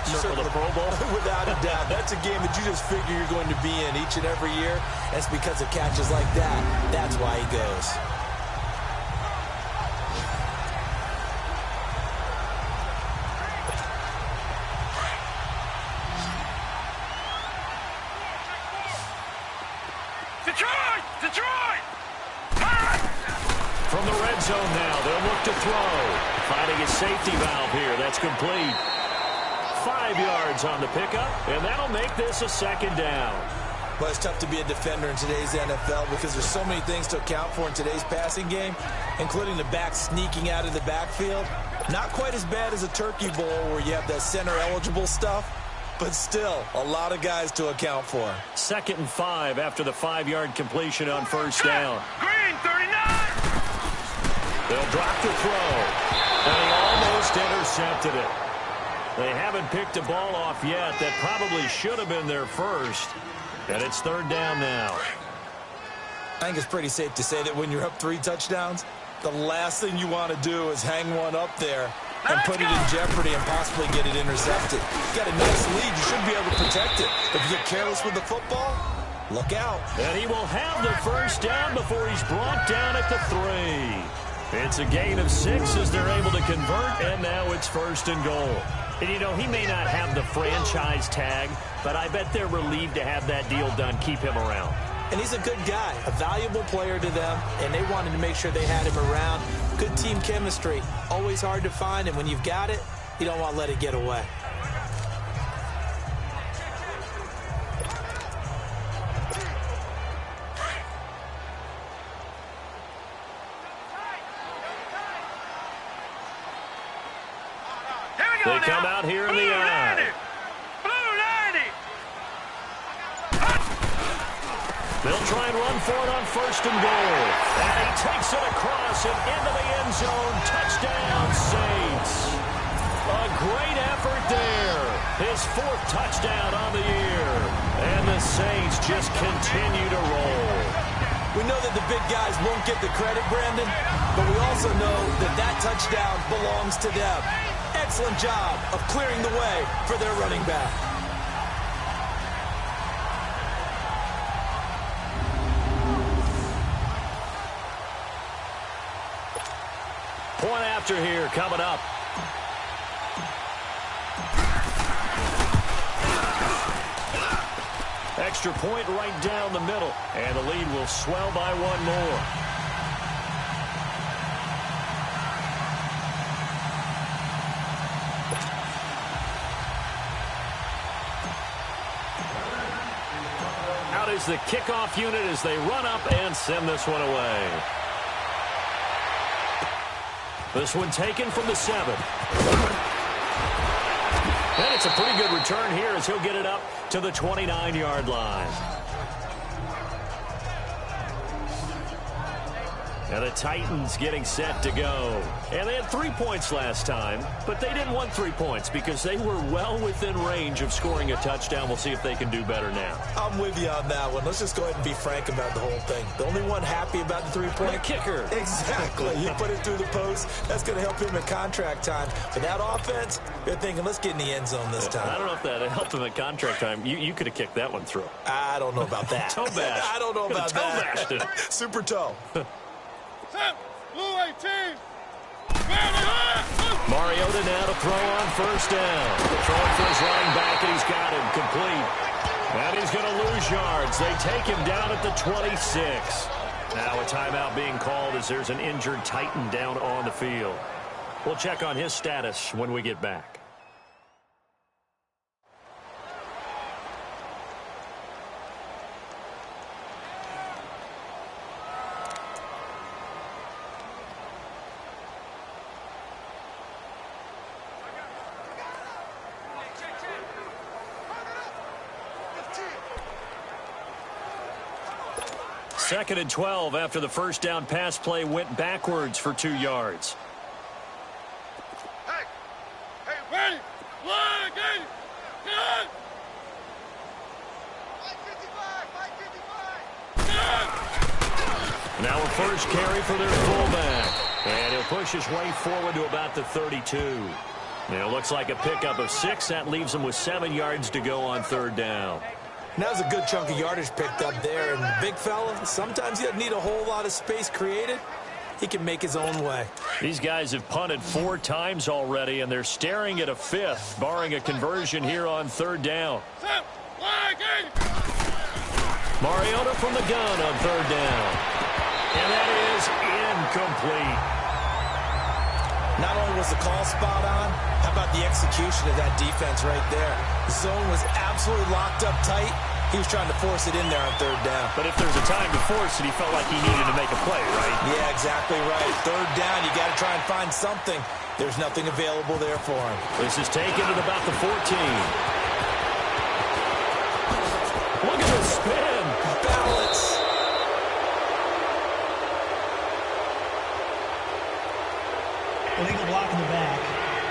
You Circle the Pro Bowl? Without a doubt. That's a game that you just figure you're going to be in each and every year. That's because of catches like that. That's why he goes. Detroit, Detroit. From the red zone now, they'll look to throw. Finding a safety valve here. That's complete. 5 yards on the pickup, and that'll make this a second down. But it's tough to be a defender in today's NFL because there's so many things to account for in today's passing game, including the back sneaking out of the backfield. Not quite as bad as a turkey bowl where you have that center-eligible stuff, but still a lot of guys to account for. 2nd and 5 after the 5-yard completion on first down. Green 39. They'll drop the throw, and he almost intercepted it. They haven't picked a ball off yet. That probably should have been their first. And it's 3rd down now. I think it's pretty safe to say that when you're up 3 touchdowns, the last thing you want to do is hang one up there and put it in jeopardy and possibly get it intercepted. You got a nice lead. You should be able to protect it. If you get careless with the football, look out. And he will have the first down before he's brought down at the 3. It's a gain of 6 as they're able to convert, and now it's 1st and goal. And, you know, he may not have the franchise tag, but I bet they're relieved to have that deal done, keep him around. And he's a good guy, a valuable player to them, and they wanted to make sure they had him around. Good team chemistry, always hard to find, and when you've got it, you don't want to let it get away. They come out here in the eye. Blue 90. They'll try and run for it on 1st and goal. And he takes it across and into the end zone. Touchdown, Saints. A great effort there. His 4th touchdown on the year. And the Saints just continue to roll. We know that the big guys won't get the credit, Brandon, but we also know that that touchdown belongs to them. Excellent job of clearing the way for their running back. Point after here coming up. Extra point right down the middle, and the lead will swell by 1 more. Out is the kickoff unit as they run up and send this one away. This one taken from the 7. And it's a pretty good return here as he'll get it up to the 29-yard line. And the Titans getting set to go. And they had 3 points last time, but they didn't want 3 points because they were well within range of scoring a touchdown. We'll see if they can do better now. I'm with you on that one. Let's just go ahead and be frank about the whole thing. The only one happy about the 3-point The kicker. Exactly. You put it through the post. That's going to help him in contract time. But that offense, they're thinking, let's get in the end zone this time. I don't know if that helped him at contract time. You could have kicked that one through. I don't know about that. Toe bash. I don't know about that. Toe bashed it. Super toe. Blue 18. Mariota now to throw on 1st down. Throwing for his running back, and he's got him complete. And he's going to lose yards. They take him down at the 26. Now a timeout being called as there's an injured Titan down on the field. We'll check on his status when we get back. Second and 12 after the first down pass play went backwards for 2 yards. Hey, ready? Line again. Get on. 555. Now a first carry for their fullback. And he'll push his way forward to about the 32. Now it looks like a pickup of 6. That leaves him with 7 yards to go on 3rd down. Now there's a good chunk of yardage picked up there. And the big fella, sometimes he doesn't need a whole lot of space created. He can make his own way. These guys have punted 4 times already, and they're staring at a 5th, barring a conversion here on 3rd down. Mariota from the gun on 3rd down. And that is incomplete. Not only was the call spot on, how about the execution of that defense right there? The zone was absolutely locked up tight. He was trying to force it in there on third down. But if there's a time to force it, he felt like he needed to make a play, right? Yeah, exactly right. Third down, you got to try and find something. There's nothing available there for him. This is taken at about the 14. Look at the spin. Balance. Illegal block in the back.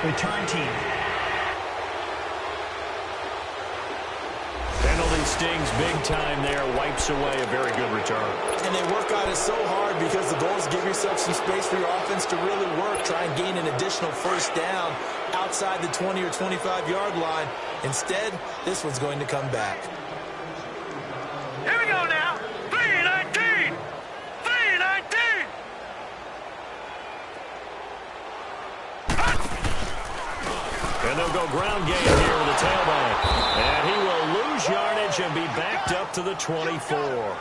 Return team. Penalty stings big time there. Wipes away a very good return. And they work on it so hard because the goal is give yourself some space for your offense to really work. Try and gain an additional first down outside the 20 or 25-yard line. Instead, this one's going to come back. Here we go now. 3-19. 3-19. And they'll go ground game here with the tailback. And he will lose yardage and be backed up to the 24.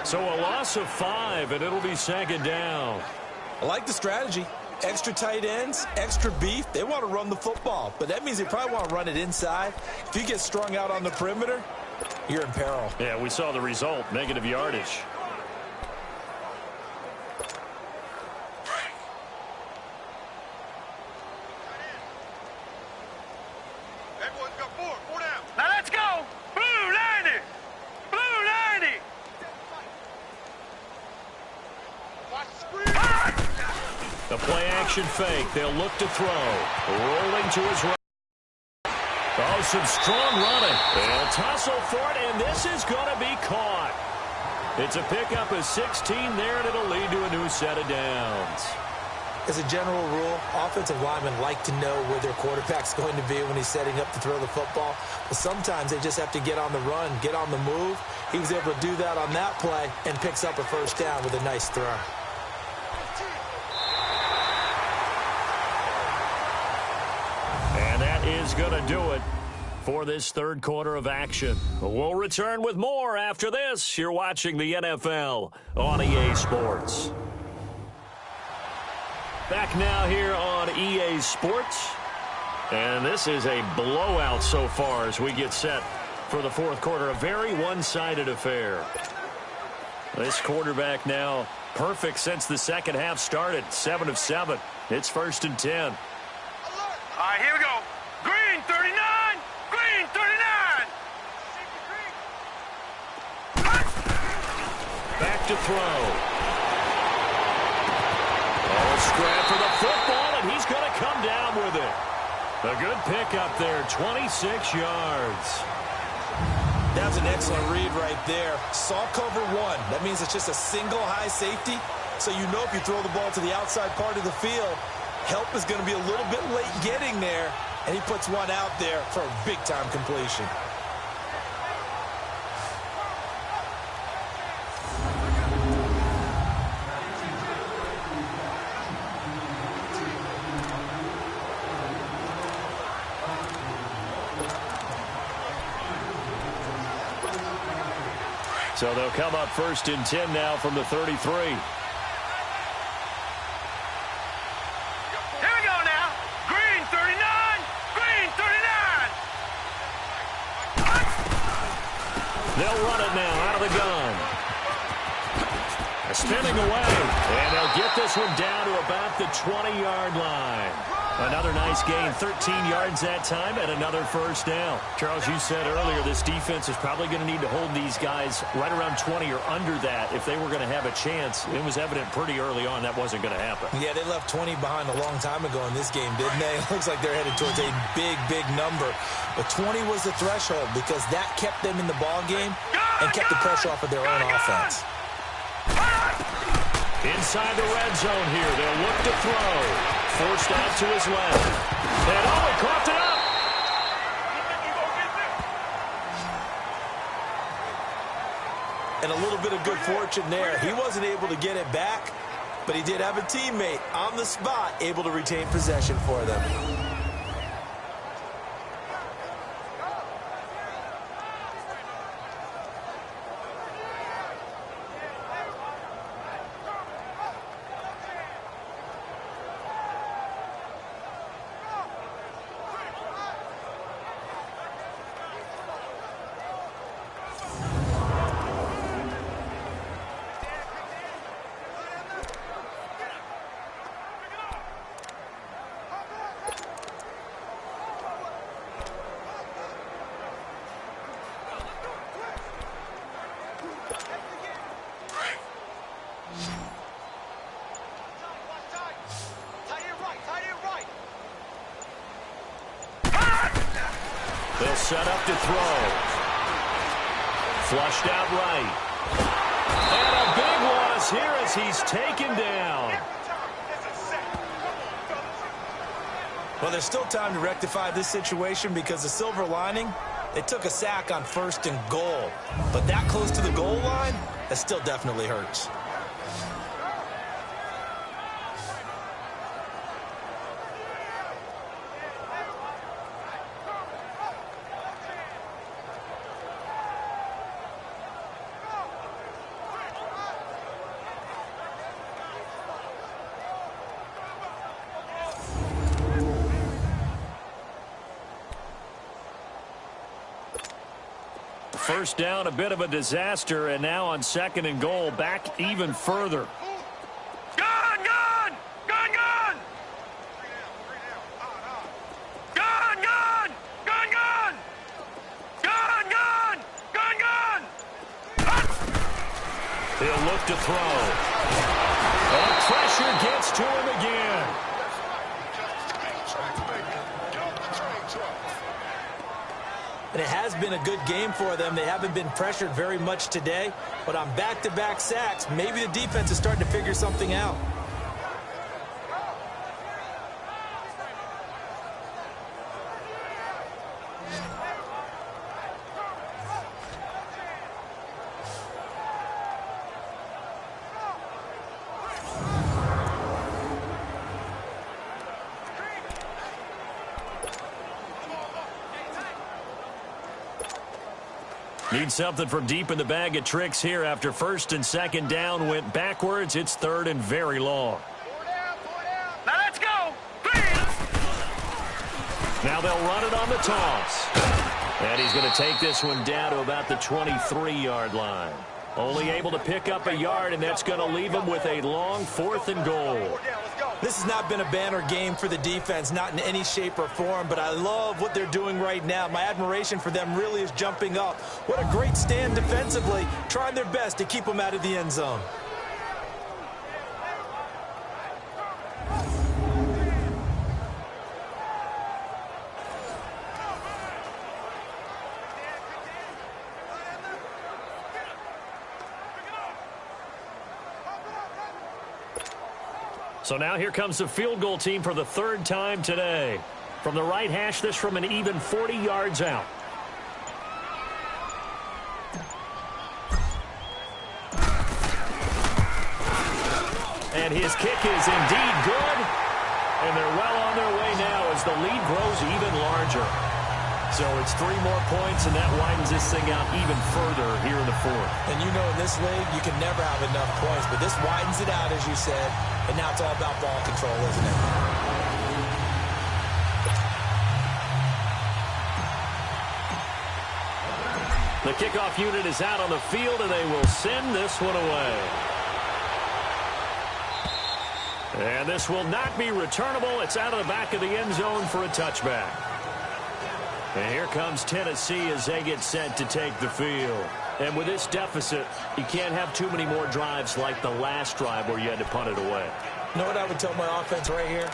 So a loss of 5, and it'll be second down. I like the strategy. Extra tight ends, extra beef. They want to run the football, but that means they probably want to run it inside. If you get strung out on the perimeter, you're in peril. Yeah, we saw the result, negative yardage. Everyone's got four down. Now let's go. Blue 90. Blue 90. Watch the screen. The play action fake. They'll look to throw. Rolling to his right. Oh, some strong running. They'll tussle for it, and this is going to be caught. It's a pickup of 16 there, and it'll lead to a new set of downs. As a general rule, offensive linemen like to know where their quarterback's going to be when he's setting up to throw the football. But sometimes they just have to get on the run, get on the move. He was able to do that on that play and picks up a first down with a nice throw. And that is going to do it for this third quarter of action. We'll return with more after this. You're watching the NFL on EA Sports. Back now here on EA Sports. And this is a blowout so far as we get set for the fourth quarter. A very one-sided affair. This quarterback now perfect since the second half started. 7 of 7. It's 1st and 10. All right, here we go. Green 39. Green 39. Back to throw. Oh, scrap for the football, and he's going to come down with it. A good pickup there, 26 yards. That was an excellent read right there. Saw cover one. That means it's just a single high safety. So you know if you throw the ball to the outside part of the field, help is going to be a little bit late getting there. And he puts one out there for a big-time completion. So they'll come up 1st and 10 now from the 33. Here we go now. Green 39. Green 39. They'll run it now out of the gun. Spinning away. And they'll get this one down to about the 20-yard line. Another nice gain, 13 yards that time, and another first down. Charles, you said earlier this defense is probably going to need to hold these guys right around 20 or under that if they were going to have a chance. It was evident pretty early on that wasn't going to happen. Yeah, they left 20 behind a long time ago in this game, didn't they? It looks like they're headed towards a big, big number. But 20 was the threshold because that kept them in the ball game and kept the pressure off of their own offense. Inside the red zone here, they'll look to throw. Forced out to his left. And oh, he coughed it up. And a little bit of good fortune there. He wasn't able to get it back, but he did have a teammate on the spot able to retain possession for them. set up to throw. Flushed out right. And a big loss here as he's taken down. Well, there's still time to rectify this situation because the silver lining, they took a sack on 1st and goal. But that close to the goal line, that still definitely hurts. First down, a bit of a disaster, and now on 2nd and goal, back even further. Gun, gun! Gun, gun! Gun, gun! Gun, gun! Gun, gun! Gun, gun! He'll look to throw. And pressure gets to him again. And it has been a good game for them. They haven't been pressured very much today. But on back-to-back sacks, maybe the defense is starting to figure something out. Need something from deep in the bag of tricks here after 1st and 2nd down went backwards. It's 3rd and very long. Now let's go! Green! Now they'll run it on the toss. And he's going to take this one down to about the 23-yard line. Only able to pick up a yard, and that's going to leave him with a long 4th and goal. This has not been a banner game for the defense, not in any shape or form, but I love what they're doing right now. My admiration for them really is jumping up. What a great stand defensively, trying their best to keep them out of the end zone. So now here comes the field goal team for the 3rd time today. From the right hash, this from an even 40 yards out. And his kick is indeed good. And they're well on their way now as the lead grows even larger. So it's 3 more points, and that widens this thing out even further here in the 4th. And you know in this league, you can never have enough points, but this widens it out, as you said, and now it's all about ball control, isn't it? The kickoff unit is out on the field, and they will send this one away. And this will not be returnable. It's out of the back of the end zone for a touchback. And here comes Tennessee as they get set to take the field. And with this deficit, you can't have too many more drives like the last drive where you had to punt it away. You know what I would tell my offense right here?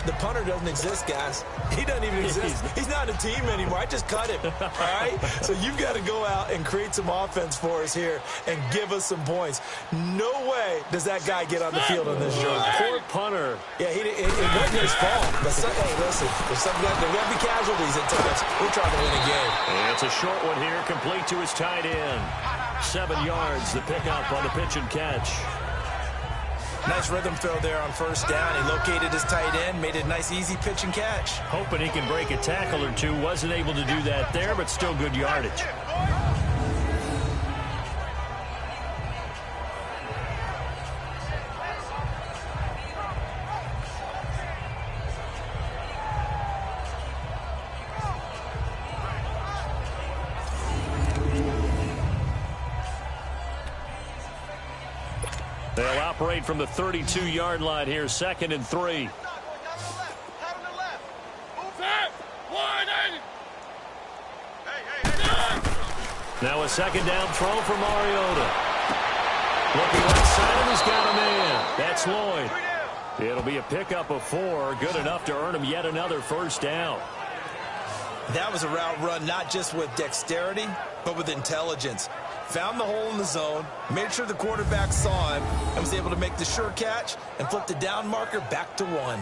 The punter doesn't exist, guys. He doesn't even exist. He's not a team anymore. I just cut him, all right? So you've got to go out and create some offense for us here and give us some points. No way does that guy get on the field on this drive. Poor punter. Yeah, it wasn't his fault. But hey, listen, there's going to be casualties at times. We're trying to win a game. And it's a short one here, complete to his tight end. 7 yards, the pickup on the pitch and catch. Nice rhythm throw there on 1st down. He located his tight end, made it a nice, easy pitch and catch. Hoping he can break a tackle or two. Wasn't able to do that there, but still good yardage. They'll operate from the 32-yard line here, 2nd and 3. Now a 2nd down throw for Mariota. Looking left side, and he's got a man. That's Lloyd. It'll be a pickup of 4, good enough to earn him yet another 1st down. That was a route run not just with dexterity, but with intelligence. Found the hole in the zone, made sure the quarterback saw him, and was able to make the sure catch and flip the down marker back to 1.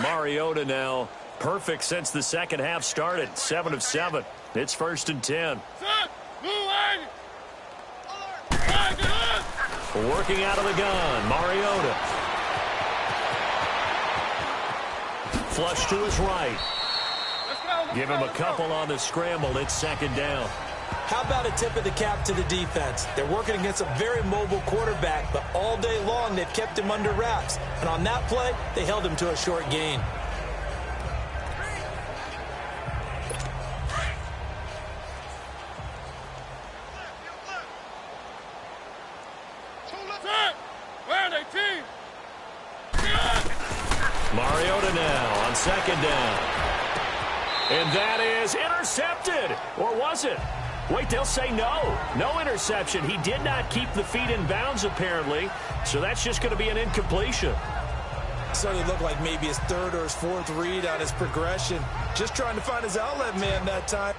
Mariota now. Perfect since the second half started. 7 of 7. It's 1st and 10. Working out of the gun. Mariota. Flush to his right. Give him a couple on the scramble. It's 2nd down. How about a tip of the cap to the defense? They're working against a very mobile quarterback, but all day long they've kept him under wraps. And on that play, they held him to a short gain. Mariota now on 2nd down. And that is intercepted. Or was it? Wait, they'll say no. No interception. He did not keep the feet in bounds, apparently. So that's just going to be an incompletion. Started to look like maybe his 3rd or his 4th read on his progression. Just trying to find his outlet man that time.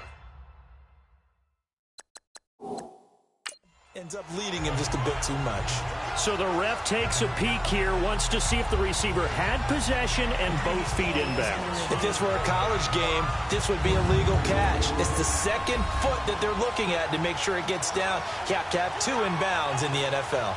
Ends up leading him just a bit too much. So the ref takes a peek here, wants to see if the receiver had possession and both feet in bounds. If this were a college game, this would be a legal catch. It's the 2nd foot that they're looking at to make sure it gets down. You have to have 2 in bounds in the NFL.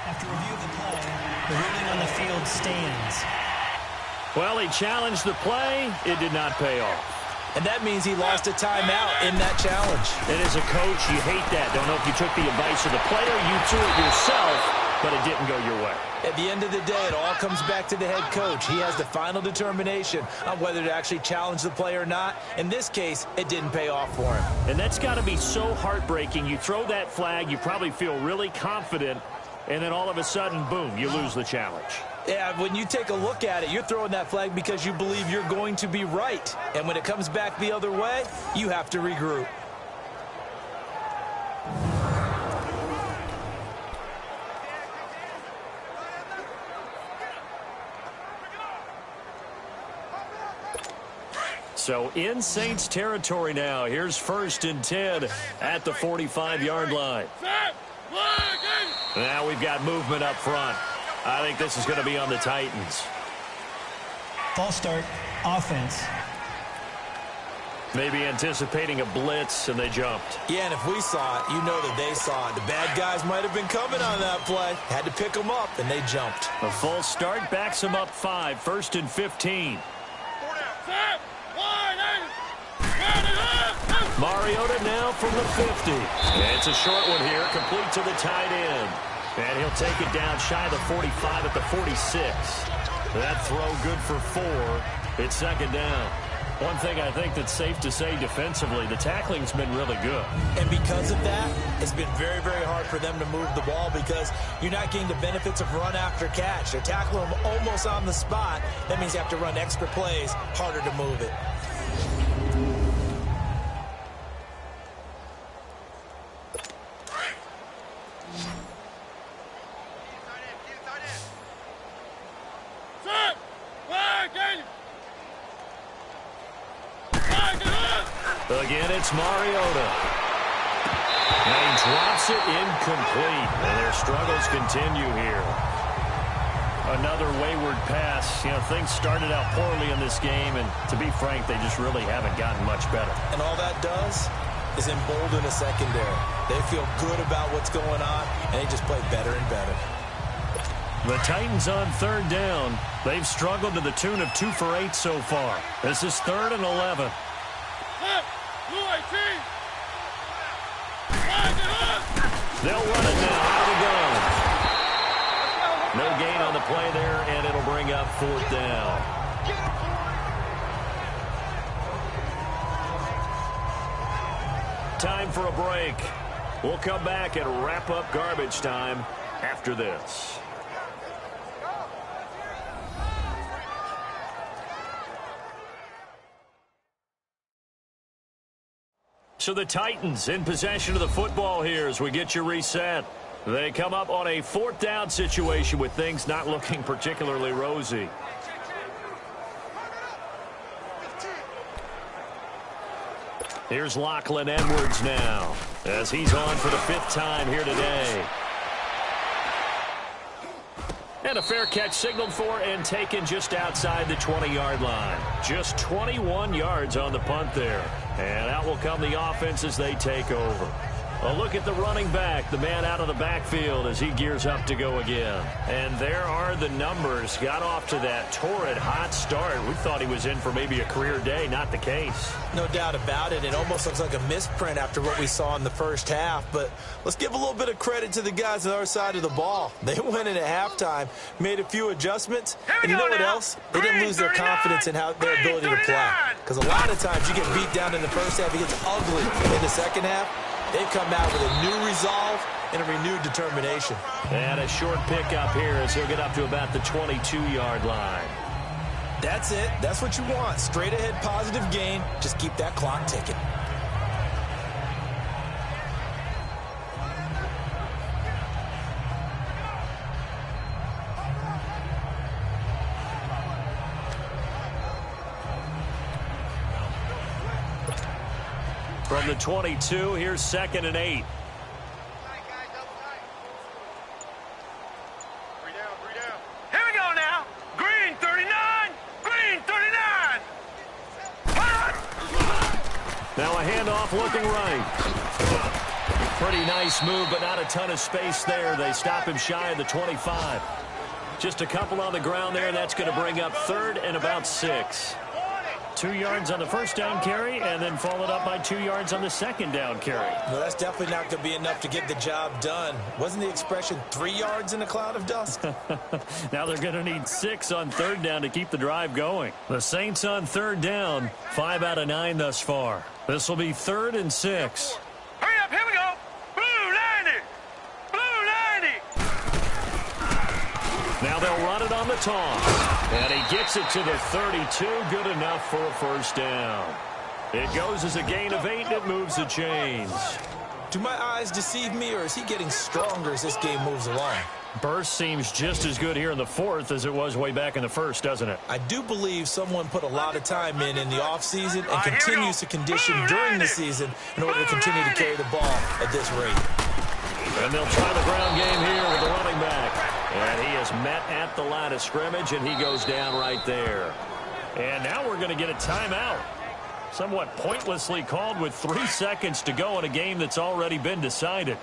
After review of the play, the ruling on the field stands. Well, he challenged the play. It did not pay off. And that means he lost a timeout in that challenge. And as a coach, you hate that. Don't know if you took the advice of the player, you threw it yourself, but it didn't go your way. At the end of the day, it all comes back to the head coach. He has the final determination on whether to actually challenge the play or not. In this case, it didn't pay off for him. And that's got to be so heartbreaking. You throw that flag, you probably feel really confident, and then all of a sudden, boom, you lose the challenge. Yeah, when you take a look at it, you're throwing that flag because you believe you're going to be right. And when it comes back the other way, you have to regroup. So in Saints territory now. Here's 1st and 10 at the 45-yard line. Now we've got movement up front. I think this is going to be on the Titans. False start, offense. Maybe anticipating a blitz, and they jumped. Yeah, and if we saw it, you know that they saw it. The bad guys might have been coming on that play. Had to pick them up, and they jumped. A full start backs them up 5, 1st and 15. Mariota now from the 50. And it's a short one here, complete to the tight end. And he'll take it down shy of the 45 at the 46. That throw good for 4. It's 2nd down. One thing I think that's safe to say defensively, the tackling's been really good. And because of that, it's been very, very hard for them to move the ball because you're not getting the benefits of run after catch. They're tackling them almost on the spot. That means you have to run extra plays, harder to move it. Again, it's Mariota. And he drops it incomplete. And their struggles continue here. Another wayward pass. You know, things started out poorly in this game, and to be frank, they just really haven't gotten much better. And all that does is embolden a secondary. They feel good about what's going on, and they just play better and better. The Titans on 3rd down. They've struggled to the tune of 2 for 8 so far. This is 3rd and 11. They'll run it now out of the gun. No gain on the play there, and it'll bring up 4th down. time for a break. We'll come back and wrap up garbage time after this. So the Titans in possession of the football here as we get you reset. They come up on a 4th down situation with things not looking particularly rosy. Here's Lachlan Edwards now as he's on for the 5th time here today. And a fair catch signaled for and taken just outside the 20-yard line. Just 21 yards on the punt there. And out will come the offense as they take over. A look at the running back, the man out of the backfield as he gears up to go again. And there are the numbers. Got off to that torrid hot start. We thought he was in for maybe a career day. Not the case. No doubt about it. It almost looks like a misprint after what we saw in the first half. But let's give a little bit of credit to the guys on our side of the ball. They went in at halftime, made a few adjustments. And you know what else? They didn't lose their confidence in their ability to play. Because a lot of times you get beat down in the first half. It gets ugly in the second half. They've come out with a new resolve and a renewed determination. And a short pickup here as he'll get up to about the 22-yard line. That's it. That's what you want. Straight ahead positive gain. Just keep that clock ticking. From the 22, here's 2nd and 8. Here we go now. Green 39. Green 39. Now a handoff looking right. Pretty nice move, but not a ton of space there. They stop him shy of the 25. Just a couple on the ground there. That's going to bring up 3rd and about 6. 2 yards on the first down carry, and then followed up by 2 yards on the second down carry. Well, that's definitely not going to be enough to get the job done. Wasn't the expression 3 yards in a cloud of dust? Now they're going to need 6 on 3rd down to keep the drive going. The Saints on 3rd down, 5 out of 9 thus far. This will be 3rd and 6. Hurry up, here we go. Blue 90. Blue 90. Now they'll run it on the toss. And he gets it to the 32. Good enough for a first down. It goes as a gain of 8, and it moves the chains. Do my eyes deceive me, or is he getting stronger as this game moves along? Burst seems just as good here in the 4th as it was way back in the 1st, doesn't it? I do believe someone put a lot of time in the offseason and continues to condition during the season in order to continue to carry the ball at this rate. And they'll try the ground game here with the running back. And he is met at the line of scrimmage, and he goes down right there. And now we're going to get a timeout. Somewhat pointlessly called with 3 seconds to go in a game that's already been decided.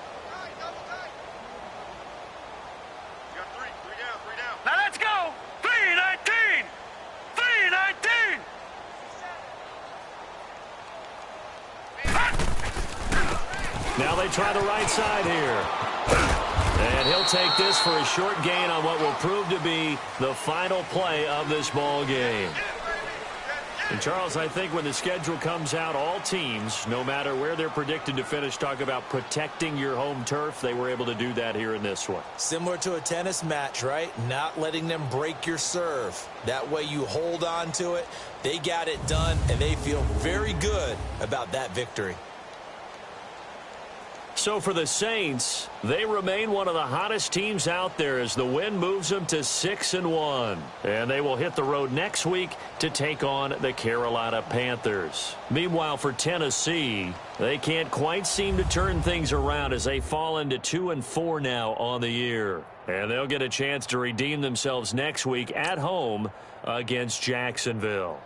Now let's go. 319. 319. Now they try the right side here. And he'll take this for a short gain on what will prove to be the final play of this ball game. And Charles, I think when the schedule comes out, all teams, no matter where they're predicted to finish, talk about protecting your home turf. They were able to do that here in this one. Similar to a tennis match, right? Not letting them break your serve. That way you hold on to it. They got it done, and they feel very good about that victory. So for the Saints, they remain one of the hottest teams out there as the win moves them to 6-1. And they will hit the road next week to take on the Carolina Panthers. Meanwhile, for Tennessee, they can't quite seem to turn things around as they fall into 2-4 now on the year. And they'll get a chance to redeem themselves next week at home against Jacksonville.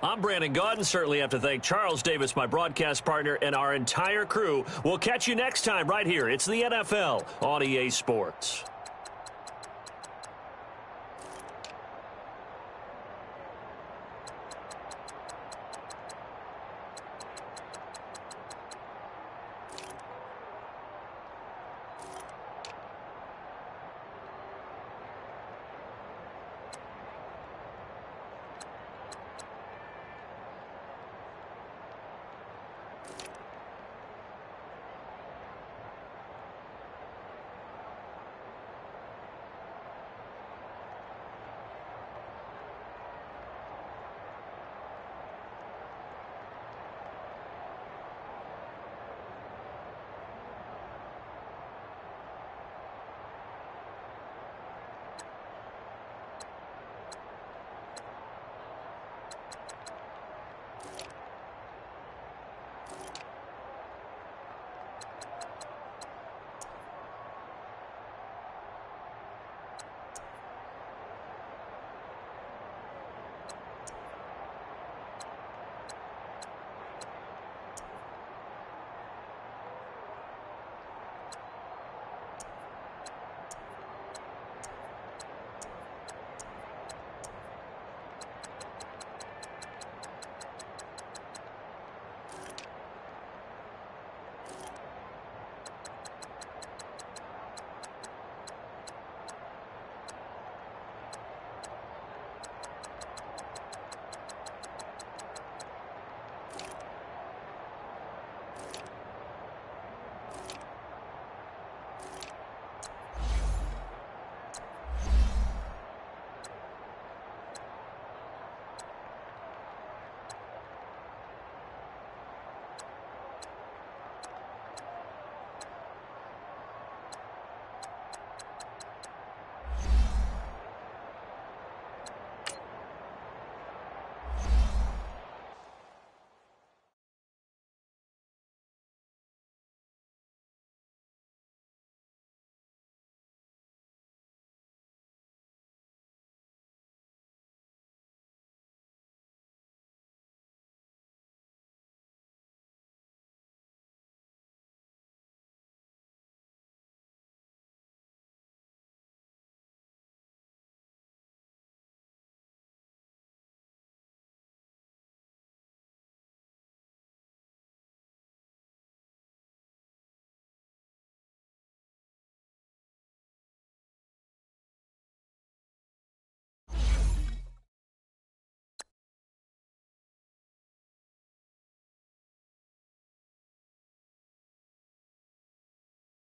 I'm Brandon Gaudin. Certainly have to thank Charles Davis, my broadcast partner, and our entire crew. We'll catch you next time right here. It's the NFL on EA Sports.